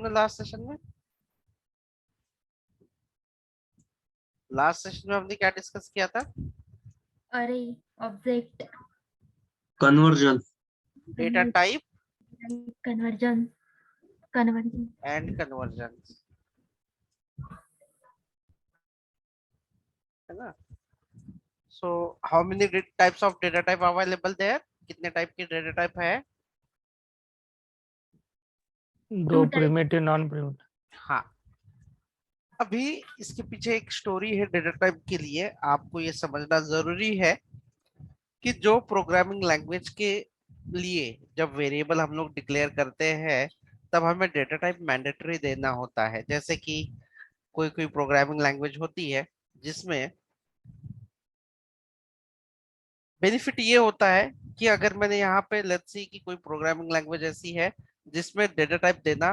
Last session में? Last session में हमने क्या डिस्कस किया था? अरे object conversion, data type conversion conversion and conversion, है ना? So how many types of data type available there? कितने टाइप के डेटा टाइप है? दो प्रिमिटिव नॉन प्रिमिटिव। हाँ, अभी इसके पीछे एक स्टोरी है डेटा टाइप के लिए। आपको ये समझना जरूरी है कि जो प्रोग्रामिंग लैंग्वेज के लिए जब वेरिएबल हम लोग डिक्लेयर करते हैं तब हमें डेटा टाइप मैंडेटरी देना होता है। जैसे कि कोई कोई प्रोग्रामिंग लैंग्वेज होती है जिसमें बेनिफिट ये होता है कि अगर मैंने यहाँ पे लेट्स सी कि कोई प्रोग्रामिंग लैंग्वेज ऐसी है जिसमें डेटा टाइप देना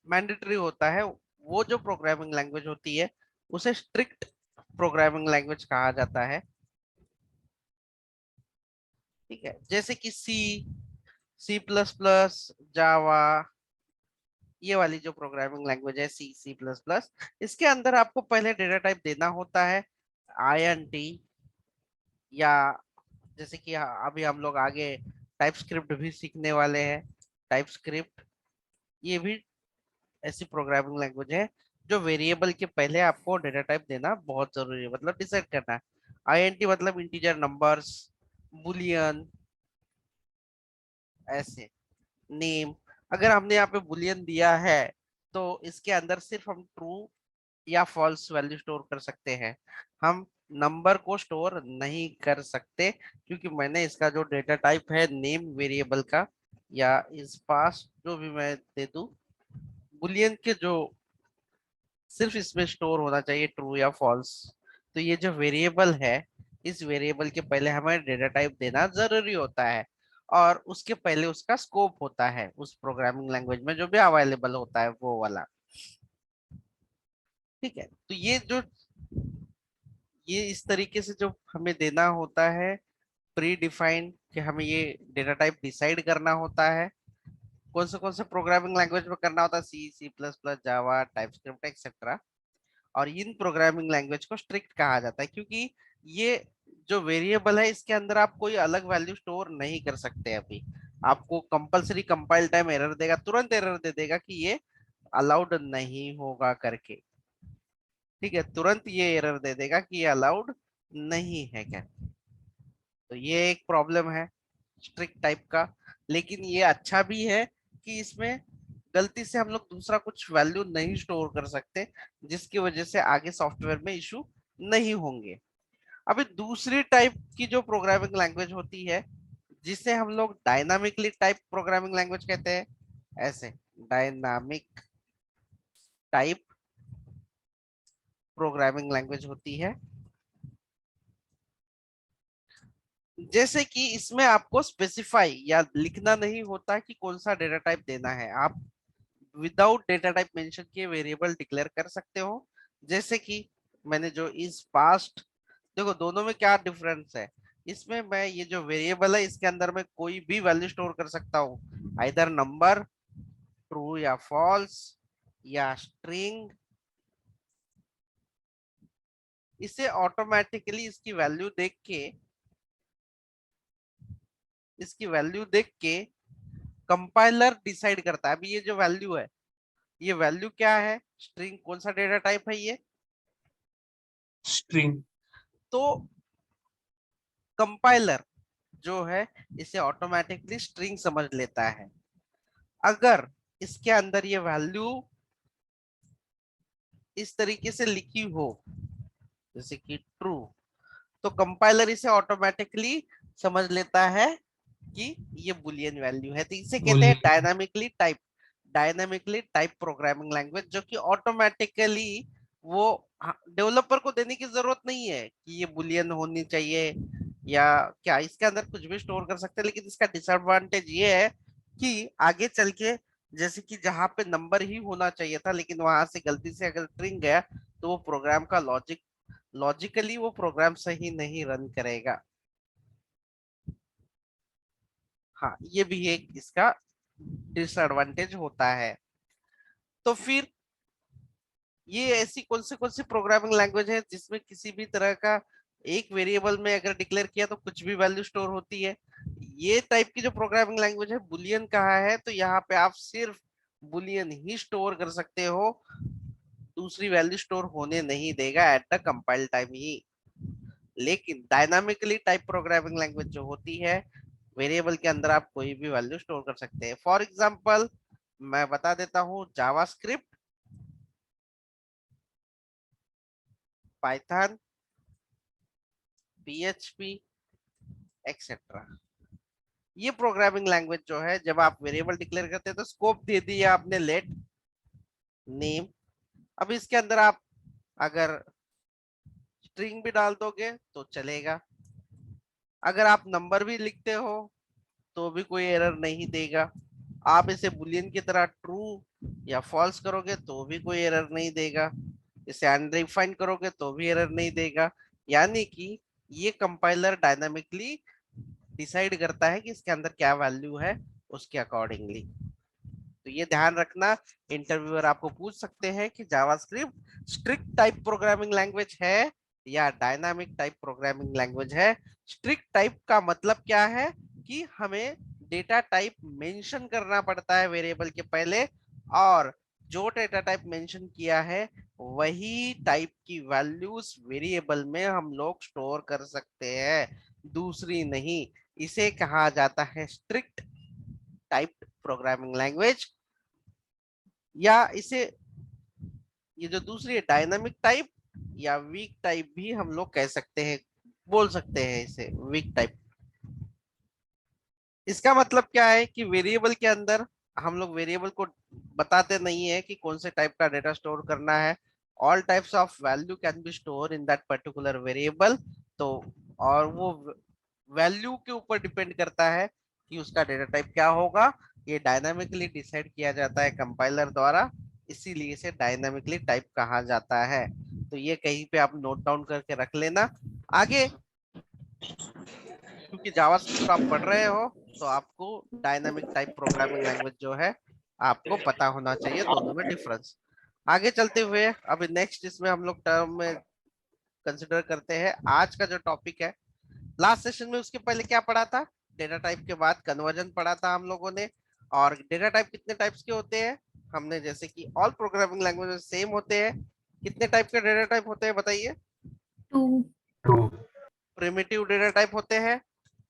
मैंडेटरी होता है, वो जो प्रोग्रामिंग लैंग्वेज होती है उसे स्ट्रिक्ट प्रोग्रामिंग लैंग्वेज कहा जाता है। ठीक है, जैसे कि सी प्लस प्लस, जावा, ये वाली जो प्रोग्रामिंग लैंग्वेज है सी प्लस प्लस, इसके अंदर आपको पहले डेटा टाइप देना होता है INT, या जैसे कि अभी हम लोग आगे टाइप स्क्रिप्ट भी सीखने वाले हैं। टाइप स्क्रिप्ट ये भी ऐसी प्रोग्रामिंग लैंग्वेज है जो वेरिएबल के पहले आपको डेटा टाइप देना बहुत जरूरी है, मतलब डिसाइड करना है। INT मतलब इंटीजर नंबर्स, बुलियन, ऐसे नेम। अगर हमने यहाँ पे बुलियन दिया है तो इसके अंदर सिर्फ हम ट्रू या फॉल्स वैल्यू स्टोर कर सकते हैं, हम नंबर को स्टोर नहीं कर सकते, क्योंकि मैंने इसका जो डेटा टाइप है नेम वेरिएबल का या इस पास जो भी मैं दे दूं, बुलियन के जो सिर्फ इसमें स्टोर होना चाहिए ट्रू या फॉल्स। तो ये जो वेरिएबल है, इस वेरिएबल के पहले हमें डेटा टाइप देना जरूरी होता है, और उसके पहले उसका स्कोप होता है उस प्रोग्रामिंग लैंग्वेज में जो भी अवेलेबल होता है वो वाला। ठीक है, तो ये इस तरीके से जो हमें देना होता है प्री डिफाइंड, कि हमें ये डेटा टाइप डिसाइड करना होता है कौन से प्रोग्रामिंग लैंग्वेज में करना होता है, सी प्लस प्लस, जावा, टाइपस्क्रिप्ट एक्सेट्रा। और इन प्रोग्रामिंग लैंग्वेज को स्ट्रिक्ट कहा जाता है क्योंकि ये जो वेरिएबल है इसके अंदर आप कोई अलग वैल्यू स्टोर नहीं कर सकते। अभी आपको कंपलसरी कंपाइल टाइम एरर देगा, तुरंत एरर दे देगा कि ये अलाउड नहीं होगा करके। ठीक है, तुरंत ये एरर दे देगा कि ये अलाउड नहीं है क्या। तो ये एक प्रॉब्लम है स्ट्रिक्ट टाइप का। लेकिन ये अच्छा भी है कि इसमें गलती से हम लोग दूसरा कुछ वैल्यू नहीं स्टोर कर सकते, जिसकी वजह से आगे सॉफ्टवेयर में इशू नहीं होंगे। अभी दूसरी टाइप की जो प्रोग्रामिंग लैंग्वेज होती है जिसे हम लोग डायनामिकली टाइप प्रोग्रामिंग लैंग्वेज कहते हैं, ऐसे डायनामिक टाइप प्रोग्रामिंग लैंग्वेज होती है। जैसे कि इसमें आपको स्पेसिफाई या लिखना नहीं होता कि कौन सा डेटा टाइप देना है, आप विदाउट डेटा टाइप मेंशन किए वेरिएबल डिक्लेयर कर सकते हो। जैसे कि मैंने जो इस पास्ट, देखो दोनों में क्या डिफरेंस है। इसमें मैं ये जो वेरिएबल है इसके अंदर मैं कोई भी वैल्यू स्टोर कर सकता हूँ, आइदर नंबर, ट्रू या फॉल्स, या स्ट्रिंग। इसे ऑटोमेटिकली इसकी वैल्यू देख के कंपाइलर डिसाइड करता है। अभी ये जो वैल्यू है, ये वैल्यू क्या है, स्ट्रिंग कौन सा डेटा टाइप है ये, स्ट्रिंग। तो कंपाइलर जो है इसे ऑटोमेटिकली स्ट्रिंग समझ लेता है। अगर इसके अंदर ये वैल्यू इस तरीके से लिखी हो जैसे कि ट्रू, तो कंपाइलर इसे ऑटोमेटिकली समझ लेता है कि ये बुलियन वैल्यू है। तो इसे कहते हैं डायनामिकली टाइप प्रोग्रामिंग लैंग्वेज, जो कि ऑटोमेटिकली वो डेवलपर को देने की जरूरत नहीं है कि ये बुलियन होनी चाहिए या क्या, इसके अंदर कुछ भी स्टोर कर सकते हैं। लेकिन इसका डिसएडवांटेज ये है कि आगे चल के जैसे कि जहां पे नंबर ही होना चाहिए था लेकिन वहां से गलती से अगर स्ट्रिंग गया तो वो प्रोग्राम का लॉजिकली वो प्रोग्राम सही नहीं रन करेगा। हाँ, ये भी एक इसका डिसएडवांटेज होता है। तो फिर ये ऐसी कौन सी प्रोग्रामिंग लैंग्वेज है जिसमें किसी भी तरह का एक वेरिएबल में अगर डिक्लेयर किया तो कुछ भी वैल्यू स्टोर होती है? ये टाइप की जो प्रोग्रामिंग लैंग्वेज है बुलियन कहा है, तो यहाँ पे आप सिर्फ बुलियन ही स्टोर कर सकते हो, दूसरी वैल्यू स्टोर होने नहीं देगा एट द कंपाइल टाइम ही। लेकिन डायनामिकली टाइप प्रोग्रामिंग लैंग्वेज जो होती है, वेरिएबल के अंदर आप कोई भी वैल्यू स्टोर कर सकते हैं। फॉर एग्जांपल मैं बता देता हूँ, जावास्क्रिप्ट, पाइथन, पीएचपी एक्सेट्रा, ये प्रोग्रामिंग लैंग्वेज जो है, जब आप वेरिएबल डिक्लेयर करते हैं तो स्कोप दे दिया आपने लेट नेम। अब इसके अंदर आप अगर स्ट्रिंग भी डाल दोगे तो चलेगा, अगर आप नंबर भी लिखते हो तो भी कोई एरर नहीं देगा, आप इसे बुलियन की तरह ट्रू या फॉल्स करोगे तो भी कोई एरर नहीं देगा, इसे अनडिफाइंड करोगे तो भी एरर नहीं देगा। यानी कि ये कंपाइलर डायनामिकली डिसाइड करता है कि इसके अंदर क्या वैल्यू है, उसके अकॉर्डिंगली। तो ये ध्यान रखना, इंटरव्यूअर आपको पूछ सकते हैं कि JavaScript strict type programming language है या डायनामिक टाइप प्रोग्रामिंग लैंग्वेज है। स्ट्रिक्ट टाइप का मतलब क्या है कि हमें डेटा टाइप मेंशन करना पड़ता है वेरिएबल के पहले, और जो डेटा टाइप मेंशन किया है वही टाइप की वैल्यूज वेरिएबल में हम लोग स्टोर कर सकते हैं, दूसरी नहीं। इसे कहा जाता है स्ट्रिक्ट टाइप प्रोग्रामिंग लैंग्वेज, या इसे ये जो दूसरी है डायनामिक टाइप या वीक टाइप भी हम लोग कह सकते हैं, बोल सकते हैं इसे वीक टाइप। इसका मतलब क्या है कि वेरिएबल के अंदर हम लोग वेरिएबल को बताते नहीं है कि कौन से टाइप का डेटा स्टोर करना है। All types of value can be store in that particular variable. तो और वो वैल्यू के ऊपर डिपेंड करता है कि उसका डेटा टाइप क्या होगा, ये डायनामिकली डिसाइड किया जाता है कंपाइलर द्वारा, इसीलिए इसे डायनामिकली टाइप कहा जाता है। तो ये कहीं पे आप नोट डाउन करके रख लेना। आगे क्योंकि जावास्क्रिप्ट आप पढ़ रहे हो तो आपको डायनामिक टाइप प्रोग्रामिंग लैंग्वेज जो है आपको पता होना चाहिए, दोनों में डिफरेंस। आगे चलते हुए अभी नेक्स्ट इसमें हम लोग टर्म में कंसिडर करते हैं आज का जो टॉपिक है। लास्ट सेशन में उसके पहले क्या पढ़ा था? डेटा टाइप के बाद कन्वर्जन पढ़ा था हम लोगों ने। और डेटा टाइप कितने टाइप्स के होते हैं? हमने जैसे कि ऑल प्रोग्रामिंग लैंग्वेज सेम होते हैं। कितने टाइप के डेटा टाइप होते हैं बताइए? 2. प्रिमिटिव डेटा टाइप होते हैं,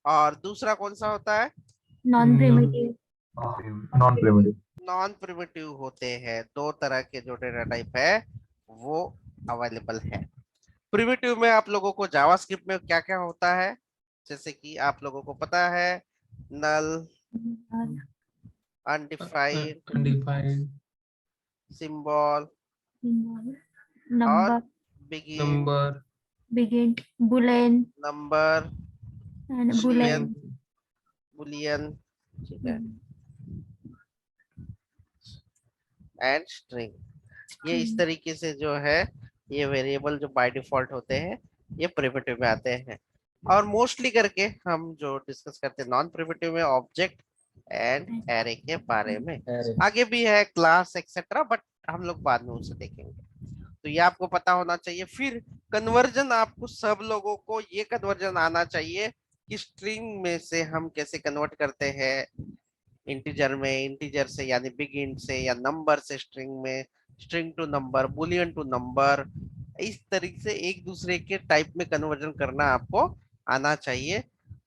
और दूसरा कौन सा होता है? Non-primitive. Non primitive. Non primitive होते हैं। दो तरह के जो डेटा टाइप है वो अवेलेबल है। प्रिमिटिव में आप लोगों को जावास्क्रिप्ट में क्या क्या होता है, जैसे कि आप लोगों को पता है, नल, अनडिफाइंड, undefined सिंबल और Number, begin, number begin, boolean number, and Boolean. boolean. Boolean, ठीक है, एंड स्ट्रिंग। ये इस तरीके से जो है ये वेरिएबल जो बाय डिफॉल्ट होते हैं ये प्रिमिटिव में आते हैं। और मोस्टली करके हम जो डिस्कस करते हैं नॉन प्रिमिटिव में ऑब्जेक्ट एंड एरे के बारे में। array आगे भी है क्लास एक्सेट्रा, बट हम लोग बाद में उसे देखेंगे। तो ये आपको पता होना चाहिए। फिर कन्वर्जन, आपको सब लोगों को ये कन्वर्जन आना चाहिए कि स्ट्रिंग में से हम कैसे कन्वर्ट करते हैं इंटीजर में, इंटीजर से यानी बिग इंट से, या नंबर से स्ट्रिंग में, string to number, boolean to number, इस तरीके से एक दूसरे के टाइप में कन्वर्जन करना आपको आना चाहिए।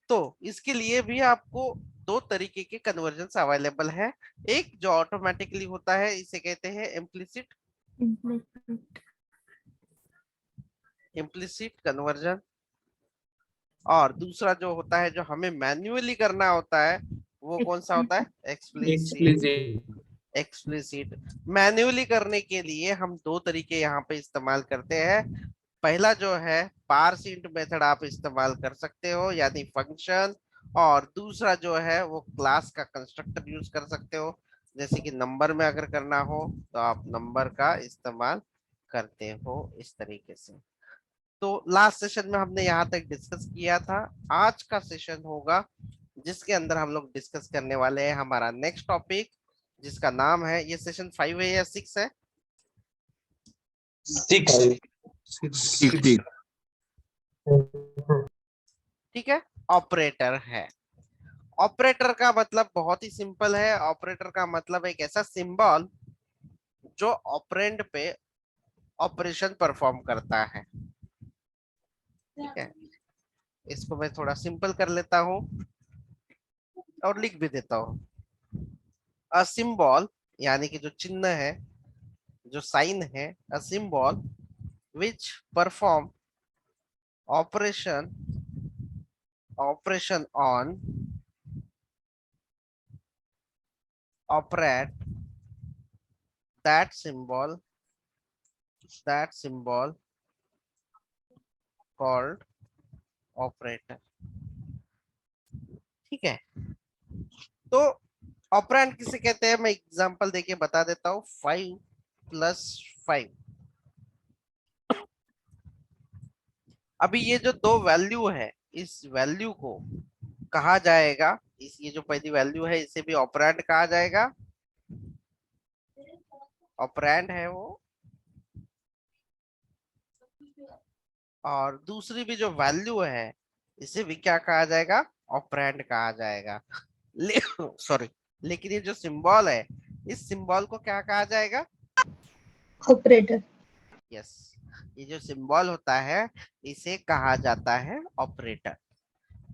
तो इसके लिए भी आपको दो तरीके के कन्वर्जन अवेलेबल है। एक जो ऑटोमेटिकली होता है इसे कहते हैं इम्प्लिसिट Implicit. इम्प्लिसिट कन्वर्जन, और दूसरा जो होता है जो हमें मैन्युअली करना होता है वो कौन सा होता है? एक्सप्लिसिट। explicit एक्सप्लिसिट मैन्युअली करने के लिए हम दो तरीके यहाँ पे इस्तेमाल करते हैं। पहला जो है पार्स इंट मेथड आप इस्तेमाल कर सकते हो यानी फंक्शन, और दूसरा जो है वो क्लास का कंस्ट्रक्टर यूज कर सकते हो। जैसे कि नंबर में अगर करना हो तो आप नंबर का इस्तेमाल करते हो इस तरीके से। तो लास्ट सेशन में हमने यहाँ तक डिस्कस किया था। आज का सेशन होगा जिसके अंदर हम लोग डिस्कस करने वाले हैं हमारा नेक्स्ट टॉपिक, जिसका नाम है, ये सेशन 5 है या 6 है? 6. ठीक है, ऑपरेटर है। ऑपरेटर का मतलब बहुत ही सिंपल है। ऑपरेटर का मतलब एक ऐसा सिंबल जो ऑपरेंड पे ऑपरेशन परफॉर्म करता है। ठीक है, इसको मैं थोड़ा सिंपल कर लेता हूं और लिख भी देता हूं। अ सिंबल यानी कि जो चिन्ह है, जो साइन है, a symbol which perform operation on operate that symbol called operator। ठीक है, तो ऑपरेंड किसे कहते हैं, मैं एग्जांपल देके बता देता हूँ। 5 + 5। अभी ये जो दो वैल्यू है, इस वैल्यू को कहा जाएगा, इस ये जो पहली वैल्यू है इसे भी ऑपरेंड कहा जाएगा। ऑपरेंड है वो। और दूसरी भी जो वैल्यू है इसे भी क्या कहा जाएगा, ऑपरेंड कहा जाएगा। सॉरी, लेकिन ये जो सिंबल है, इस सिंबल को क्या कहा जाएगा, ऑपरेटर। यस, ये जो सिंबल होता है इसे कहा जाता है ऑपरेटर।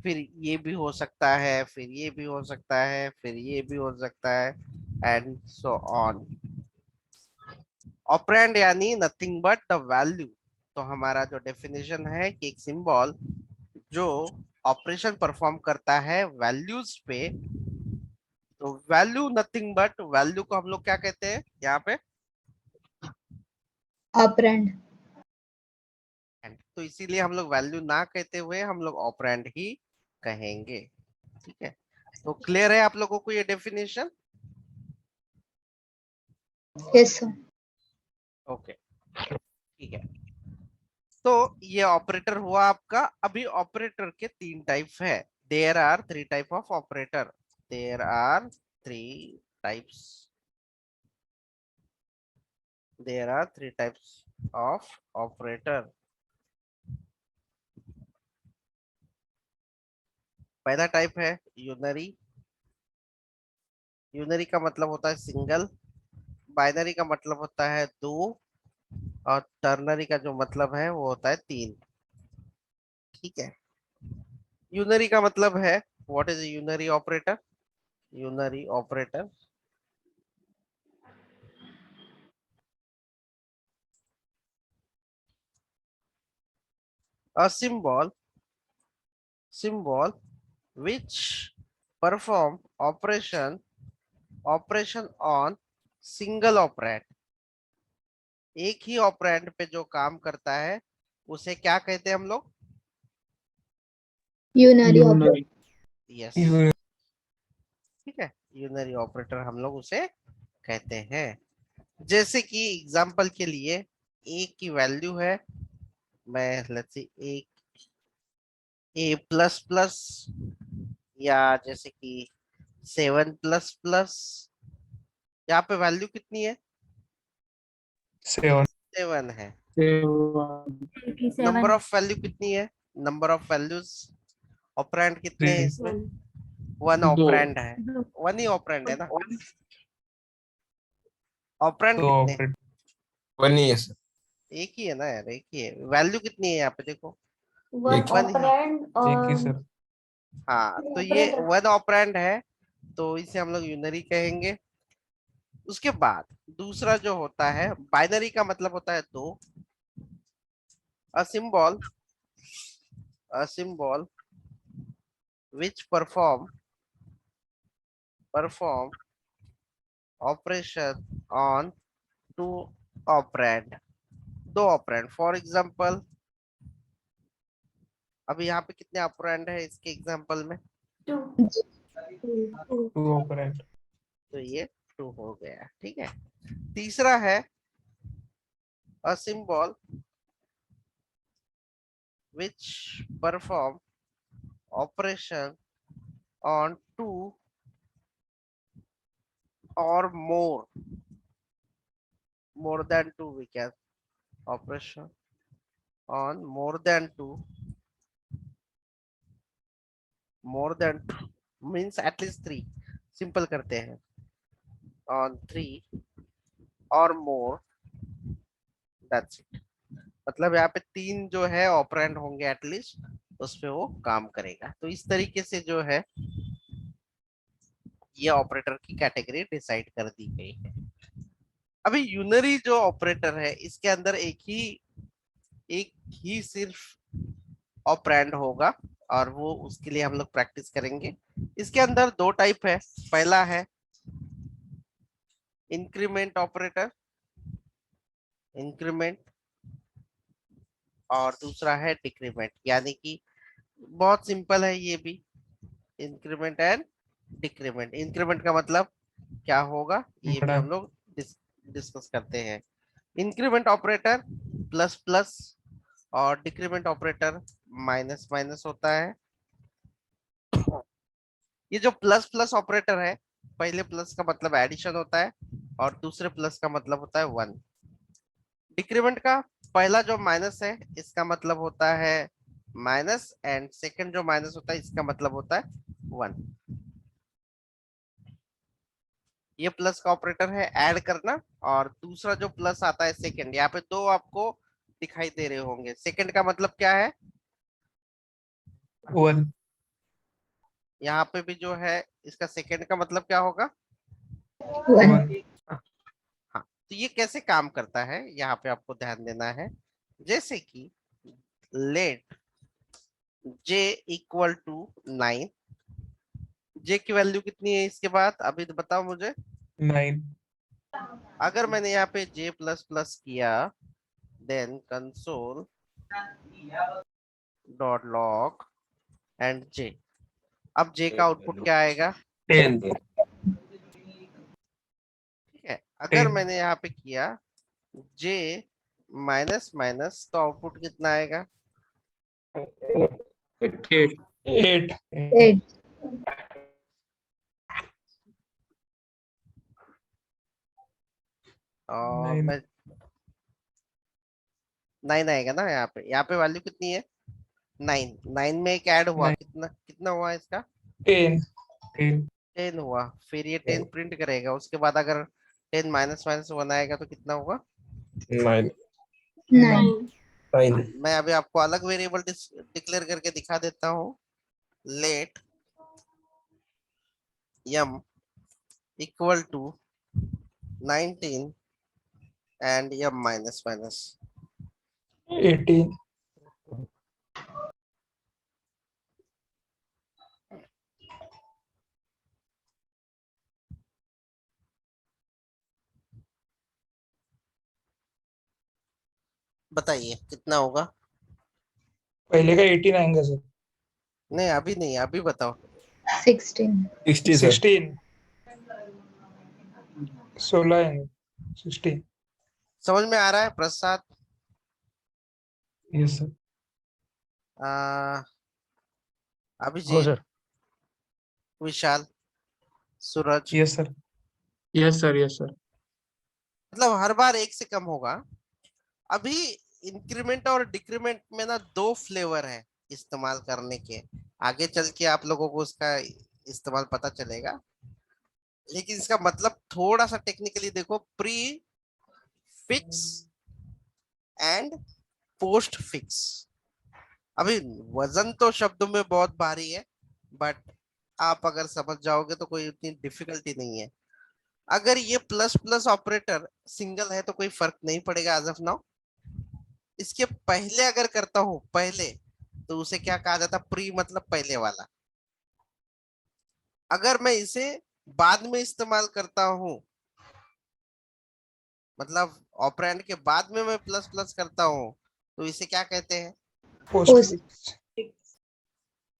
फिर ये भी हो सकता है, फिर ये भी हो सकता है, फिर ये भी हो सकता है, एंड सो ऑन। ऑपरेंड यानी नथिंग बट द वैल्यू। तो हमारा जो डेफिनेशन है कि एक सिंबल जो ऑपरेशन परफॉर्म करता है वैल्यूज पे, तो वैल्यू नथिंग बट, वैल्यू को हम लोग क्या कहते हैं यहाँ पे, ऑपरेंड। तो इसीलिए हम लोग वैल्यू ना कहते हुए हम लोग ऑपरेंड ही कहेंगे। ठीक है, तो क्लियर है आप लोगों को ये डेफिनेशन? Yes sir. ओके, ठीक है। तो ये ऑपरेटर हुआ आपका। अभी ऑपरेटर के 3 टाइप है। There are 3 type of operator. There are 3 types. There are 3 types of operator. पहला टाइप है यूनरी। यूनरी का मतलब होता है सिंगल। बाइनरी का मतलब होता है 2। और टर्नरी का जो मतलब है वो होता है 3। ठीक है, यूनरी का मतलब है, what is unary operator? Unary operator a symbol which perform operation on single operand। एक ही ऑपरेंड पे जो काम करता है उसे क्या कहते हैं हम लोग? Unary operator. यस, ठीक है, यूनरी ऑपरेटर हम लोग उसे कहते हैं। जैसे कि एग्जांपल के लिए, एक की वैल्यू है, मैं लेट्स सी एक A++, या जैसे कि 7++। यहाँ पे वैल्यू कितनी है? 7. 7 है। 87। नंबर ऑफ वैल्यू कितनी है? नंबर ऑफ वैल्यूज, ऑपरेंड कितने हैं इसमें? 1 ऑपरेंड है। 1 ही ऑपरेंड है ना। ऑपरेंड कितने हैं? 1 years. एक ही है ना यार, एक ही है। वैल्यू कितनी है यहाँ पे देखो? वन One ही। ऑपरेंड एक ही और सर. हाँ, तो ये 1 ऑपरेंड है, तो इसे हम लोग यूनरी कहेंगे। उसके बाद दूसरा जो होता है बाइनरी का मतलब होता है 2। A symbol which perform operation on 2 operand, 2 operand. For example, अभी यहाँ पे कितने ऑपरेंड है इसके एग्जांपल में? 2 operand. तो ये 2 हो गया। ठीक है, तीसरा है a symbol which perform operation on 2 or more than 2 we can operation on more than 2 means at least 3 simple करते हैं on 3 or more that's it मतलब यहाँ पे 3 जो है ऑपरेंड होंगे एटलीस्ट उस पे वो काम करेगा तो इस तरीके से जो है ये ऑपरेटर की कैटेगरी डिसाइड कर दी गई है अभी यूनरी जो ऑपरेटर है इसके अंदर एक ही सिर्फ ऑपरेंड होगा और वो उसके लिए हम लोग प्रैक्टिस करेंगे इसके अंदर 2 टाइप है पहला है इंक्रीमेंट ऑपरेटर इंक्रीमेंट और दूसरा है डिक्रीमेंट यानी कि बहुत सिंपल है ये भी इंक्रीमेंट एंड डिक्रीमेंट इंक्रीमेंट का मतलब क्या होगा ये भी बड़ा हम लोग डिस्कस करते हैं इंक्रीमेंट ऑपरेटर प्लस प्लस और डिक्रीमेंट ऑपरेटर माइनस माइनस होता है ये जो प्लस प्लस ऑपरेटर है पहले प्लस का मतलब एडिशन होता है और दूसरे प्लस का मतलब होता है 1 डिक्रीमेंट का पहला जो माइनस है इसका मतलब होता है माइनस एंड सेकंड जो माइनस होता है इसका मतलब होता है 1 ये प्लस का ऑपरेटर है ऐड करना और दूसरा जो प्लस आता है सेकंड यहाँ पे 2 आपको दिखाई दे रहे होंगे सेकंड का मतलब क्या है 1 यहाँ पे भी जो है इसका सेकंड का मतलब क्या होगा 1 हाँ तो ये कैसे काम करता है यहाँ पे आपको ध्यान देना है जैसे कि let j equal to 9 j की वैल्यू कितनी है इसके बाद अभी तो बताओ मुझे 9 अगर मैंने यहाँ पे j प्लस प्लस किया then console dot log and j अब j का आउटपुट क्या आएगा 10 ठीक है अगर 10 मैंने यहाँ पे किया j माइनस माइनस तो आउटपुट कितना आएगा 8 8 8 और 9 मैं 9 आएगा ना यहाँ पे वैल्यू कितनी है 9 में एक ऐड हुआ 9 कितना कितना हुआ इसका 10 10 10 हुआ फिर ये 10 प्रिंट करेगा उसके बाद अगर 10 माइनस माइनस 1 आएगा तो कितना होगा 9 9 मैं अभी आपको अलग वेरिएबल डिक्लेयर करके दिखा देता हूँ let m equal to 19 and m minus minus 18 बताइए कितना होगा पहले का 18 आएंगे सर नहीं अभी नहीं अभी बताओ 16 16 16 आएंगे 16 समझ में आ रहा है प्रसाद यस सर अभिजीत विशाल सूरज यस सर यस सर मतलब हर बार एक से कम होगा अभी इंक्रीमेंट और डिक्रीमेंट में ना 2 फ्लेवर है इस्तेमाल करने के आगे चल के आप लोगों को उसका इस्तेमाल पता चलेगा लेकिन इसका मतलब थोड़ा सा टेक्निकली देखो pre fix and post fix अभी वजन तो शब्दों में बहुत भारी है बट आप अगर समझ जाओगे तो कोई उतनी डिफिकल्टी नहीं है अगर ये प्लस प्लस ऑपरेटर सिंगल है तो कोई फर्क नहीं पड़ेगा एज ऑफ नाउ इसके पहले अगर करता हूं पहले तो उसे क्या कहा जाता प्री मतलब पहले वाला अगर मैं इसे बाद में इस्तेमाल करता हूं मतलब ऑपरेंड के बाद में मैं प्लस प्लस करता हूं तो इसे क्या कहते हैं post fix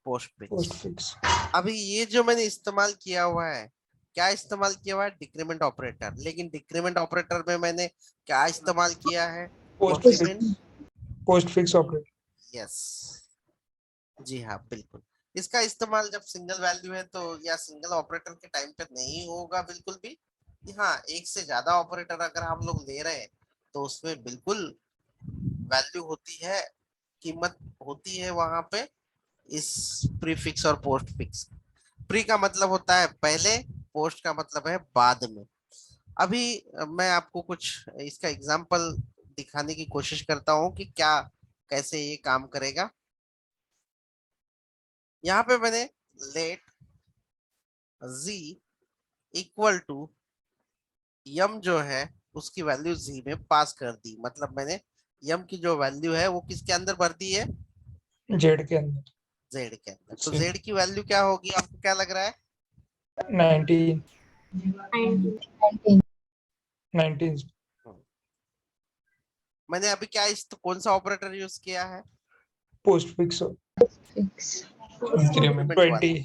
post post fix fix अभी ये जो मैंने इस्तेमाल किया हुआ है क्या इस्तेमाल किया हुआ है डिक्रीमेंट ऑपरेटर लेकिन डिक्रीमेंट ऑपरेटर में मैंने क्या इस्तेमाल किया है post increment fix post fix operator yes जी हाँ बिल्कुल इसका इस्तेमाल जब सिंगल वैल्यू है तो या सिंगल ऑपरेटर के टाइम पे नहीं होगा बिल्कुल भी हाँ, एक से ज्यादा ऑपरेटर अगर हम लोग ले रहे हैं तो उसमें बिल्कुल वैल्यू होती है, कीमत होती है वहां पे इस प्रीफिक्स और पोस्ट फिक्स। प्री का मतलब होता है पहले, पोस्ट का मतलब है बाद में। अभी मैं आपको कुछ इसका एग्जांपल दिखाने की कोशिश करता हूँ कि क्या कैसे ये काम करेगा। यहाँ पे मैंने लेट z इक्वल टू यम जो है उसकी वैल्यू z में पास कर दी। मतलब मैंने यम की जो वैल्यू है वो किसके अंदर भर दी है, जेड के अंदर z के अंदर। तो जी। z की वैल्यू क्या होगी, आपको क्या लग रहा है? 19 19. 19 मैंने अभी क्या कौन सा ऑपरेटर यूज किया है? Post fix Fix. Increment. Increment वाला। 20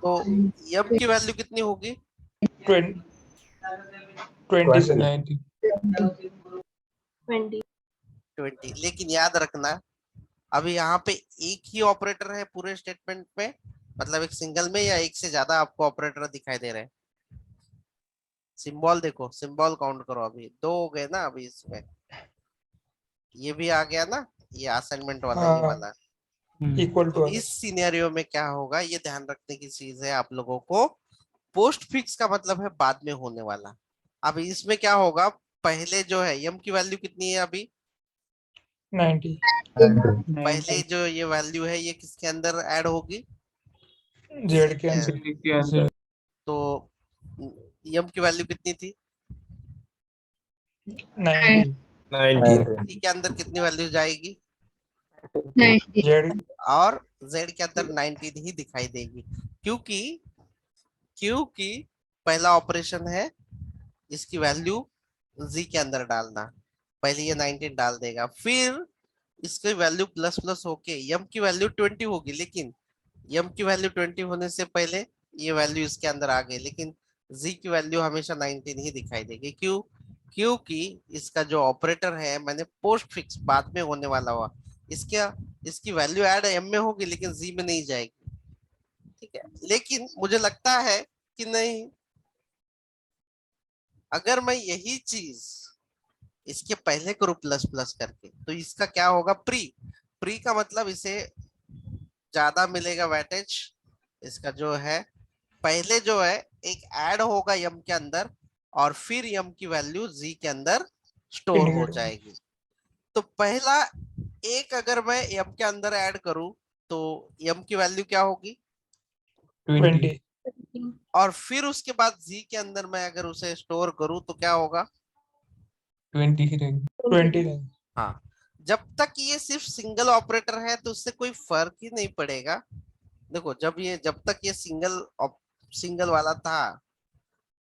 तो यम की वैल्यू कितनी होगी? 20 27 90. 20। लेकिन याद रखना, अभी यहाँ पे एक ही ऑपरेटर है पूरे स्टेटमेंट में, मतलब एक सिंगल में, या एक से ज्यादा आपको ऑपरेटर दिखाई दे रहे हैं? सिंबल देखो, सिंबल काउंट करो, अभी दो हो गए ना अभी इसमें। ये भी आ गया ना, ये असाइनमेंट वाला, ये हाँ वाला। इक्वल तो टू इस सिनेरियो में क्या होगा, ये ध्यान रखने की चीज है आप लोगों को। पोस्ट फिक्स का मतलब है बाद में होने वाला। अभी इसमें क्या होगा, पहले जो है यम की वैल्यू कितनी है अभी? 90 पहले जो ये वैल्यू है ये किसके अंदर ऐड होगी? Z जेड के के अंदर अंदर। के अंदर तो यम की वैल्यू कितनी थी? 90 90. T के अंदर कितनी वैल्यू जाएगी? 90. जेड और Z के अंदर 19 ही दिखाई देगी, क्योंकि क्योंकि पहला ऑपरेशन है इसकी वैल्यू Z के अंदर डालना। पहले ये 19 डाल देगा, फिर इसकी वैल्यू प्लस प्लस होके यम की वैल्यू 20 होगी। लेकिन यम की वैल्यू 20 होने से पहले ये वैल्यू इसके अंदर आ गई, लेकिन Z की वैल्यू हमेशा 19 ही दिखाई देगी। क्यों? क्योंकि इसका जो ऑपरेटर है मैंने पोस्ट फिक्स बाद में होने वाला हुआ, इसका इसकी वैल्यू ऐड एम में होगी लेकिन Z में नहीं जाएगी। ठीक है, लेकिन मुझे लगता है कि नहीं, अगर मैं यही चीज इसके पहले करूं प्लस प्लस करके, तो इसका क्या होगा, प्री। प्री का मतलब इसे ज्यादा मिलेगा वेटेज। इसका जो है पहले जो है एक ऐड होगा यम के अंदर, और फिर यम की वैल्यू Z के अंदर स्टोर हो इंडिकेट जाएगी। तो पहला एक अगर मैं यम के अंदर ऐड करूं तो यम की वैल्यू क्या होगी, 20. 20 और फिर उसके बाद Z के अंदर मैं अगर उसे स्टोर करूं तो क्या होगा? 20 ही रहेगी. 20 हाँ, जब तक ये सिर्फ सिंगल ऑपरेटर है तो उससे कोई फर्क ही नहीं पड़ेगा। देखो, जब तक ये सिंगल वाला था,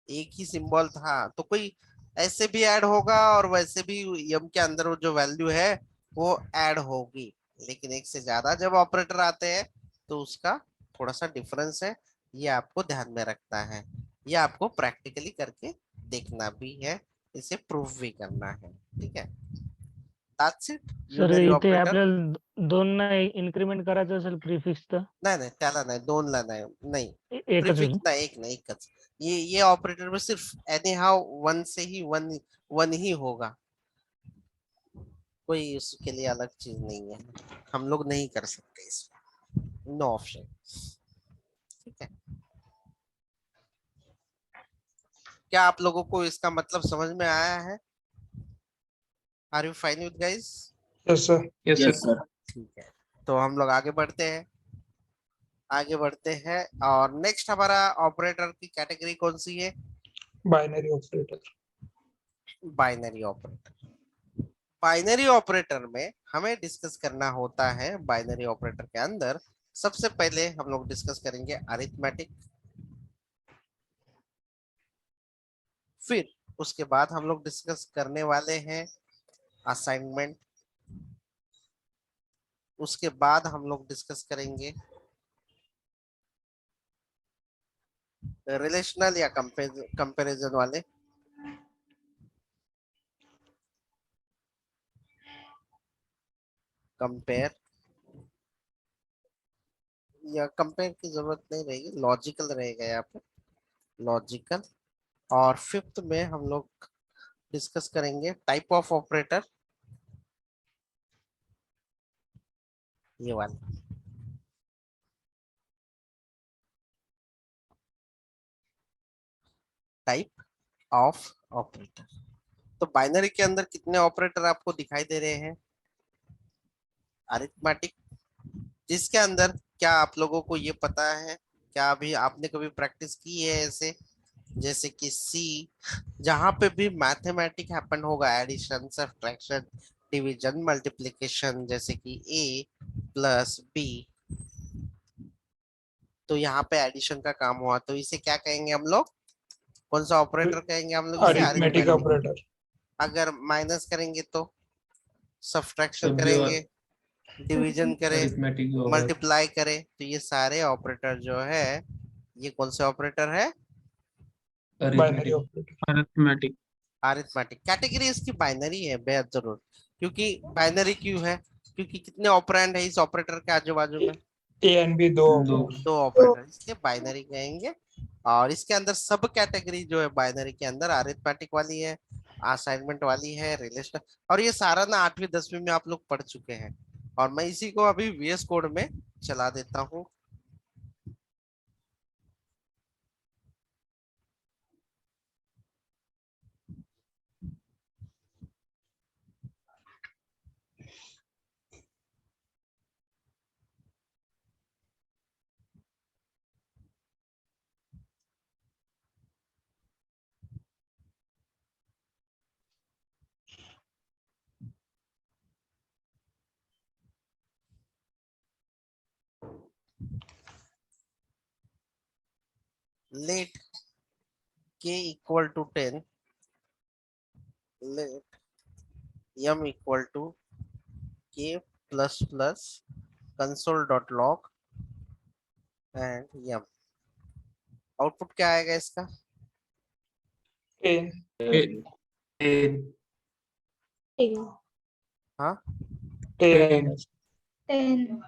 एक ही सिंबल था, तो कोई ऐसे भी ऐड होगा और वैसे भी यम के अंदर वो जो वैल्यू है वो ऐड होगी। लेकिन एक से ज्यादा जब ऑपरेटर आते हैं तो उसका थोड़ा सा डिफरेंस है, ये आपको ध्यान में रखना है। ये आपको प्रैक्टिकली करके देखना भी है, इसे प्रूफ भी करना है। ठीक है, that's it. सर Unary इथे ऑपरेटर आपल्याला दोनना इन्क्रीमेंट करायचं असेल प्रीफिक्स तर नाही नाही, त्याला नाही, दोनला नाही, नाही एकच प्रिफिक्स होईल. नाही, एक नाही, एकच। ये ऑपरेटर में सिर्फ एनी हाउ वन से ही वन वन ही होगा, कोई उसके लिए अलग चीज नहीं है, हम लोग नहीं कर सकते इसमें, नो ऑप्शन। ठीक है, क्या आप लोगों को इसका मतलब समझ में आया है? Are you fine with guys? Yes sir Yes, sir. ठीक है, तो हम लोग आगे बढ़ते हैं, आगे बढ़ते हैं। और नेक्स्ट हमारा ऑपरेटर की कैटेगरी कौन सी है? Binary operator binary operator. Binary operator में हमें डिस्कस करना होता है, बाइनरी ऑपरेटर के अंदर सबसे पहले हम लोग डिस्कस करेंगे अरिथमेटिक, फिर उसके बाद हम लोग डिस्कस करने वाले हैं असाइनमेंट, उसके बाद हम लोग डिस्कस करेंगे रिलेशनल या कंपैरिजन वाले, कंपेयर, या कंपेयर की जरूरत नहीं रहेगी, लॉजिकल रहेगा यहाँ पे, लॉजिकल। और फिफ्थ में हम लोग डिस्कस करेंगे टाइप ऑफ ऑपरेटर, ये वाला। Type of operator. तो बाइनरी के अंदर कितने ऑपरेटर आपको दिखाई दे रहे हैं? अरिथमेटिक, जिसके अंदर क्या आप लोगों को ये पता है, क्या अभी आपने कभी प्रैक्टिस की है ऐसे, जैसे कि सी, जहां पे भी मैथमेटिक हैपन होगा, एडिशन, सब्ट्रैक्शन, डिवीजन, मल्टीप्लिकेशन, जैसे कि ए प्लस बी, तो यहाँ पे एडिशन का काम हुआ, तो इसे क्या कहेंगे हम लोग? कौन सा ऑपरेटर कहेंगे हम लोग इसे? Arithmetic operator. अगर माइनस करेंगे तो, सब्ट्रैक्शन तब भी करेंगे, डिवीजन करें, अरिथमेटिक ही होगा। मल्टीप्लाई करें, तो ये सारे ऑपरेटर जो है, ये कौन से ऑपरेटर है? Binary arithmetic. Operator. Arithmetic. Arithmetic. Category इसकी बाइनरी है बेहद जरूर, क्योंकि बाइनरी क्यों है? क्योंकि कितने ऑपरेंड है इस ऑपरेटर के आजू बाजू में? ए एंड बी दो दो। ऑपरेटर। दो ऑपरेटर, इसलिए बाइनरी कहेंगे। और इसके अंदर सब कैटेगरी जो है बाइनरी के अंदर, अरिथमेटिक वाली है, असाइनमेंट वाली है, रिलेशनल, और ये सारा ना 8वीं 10वीं में आप लोग पढ़ चुके हैं। और मैं इसी को अभी VS कोड में चला देता हूँ। Let k equal to 10, let m equal to k plus plus console dot log and m। Output क्या आएगा इसका? 10 हाँ, 10 10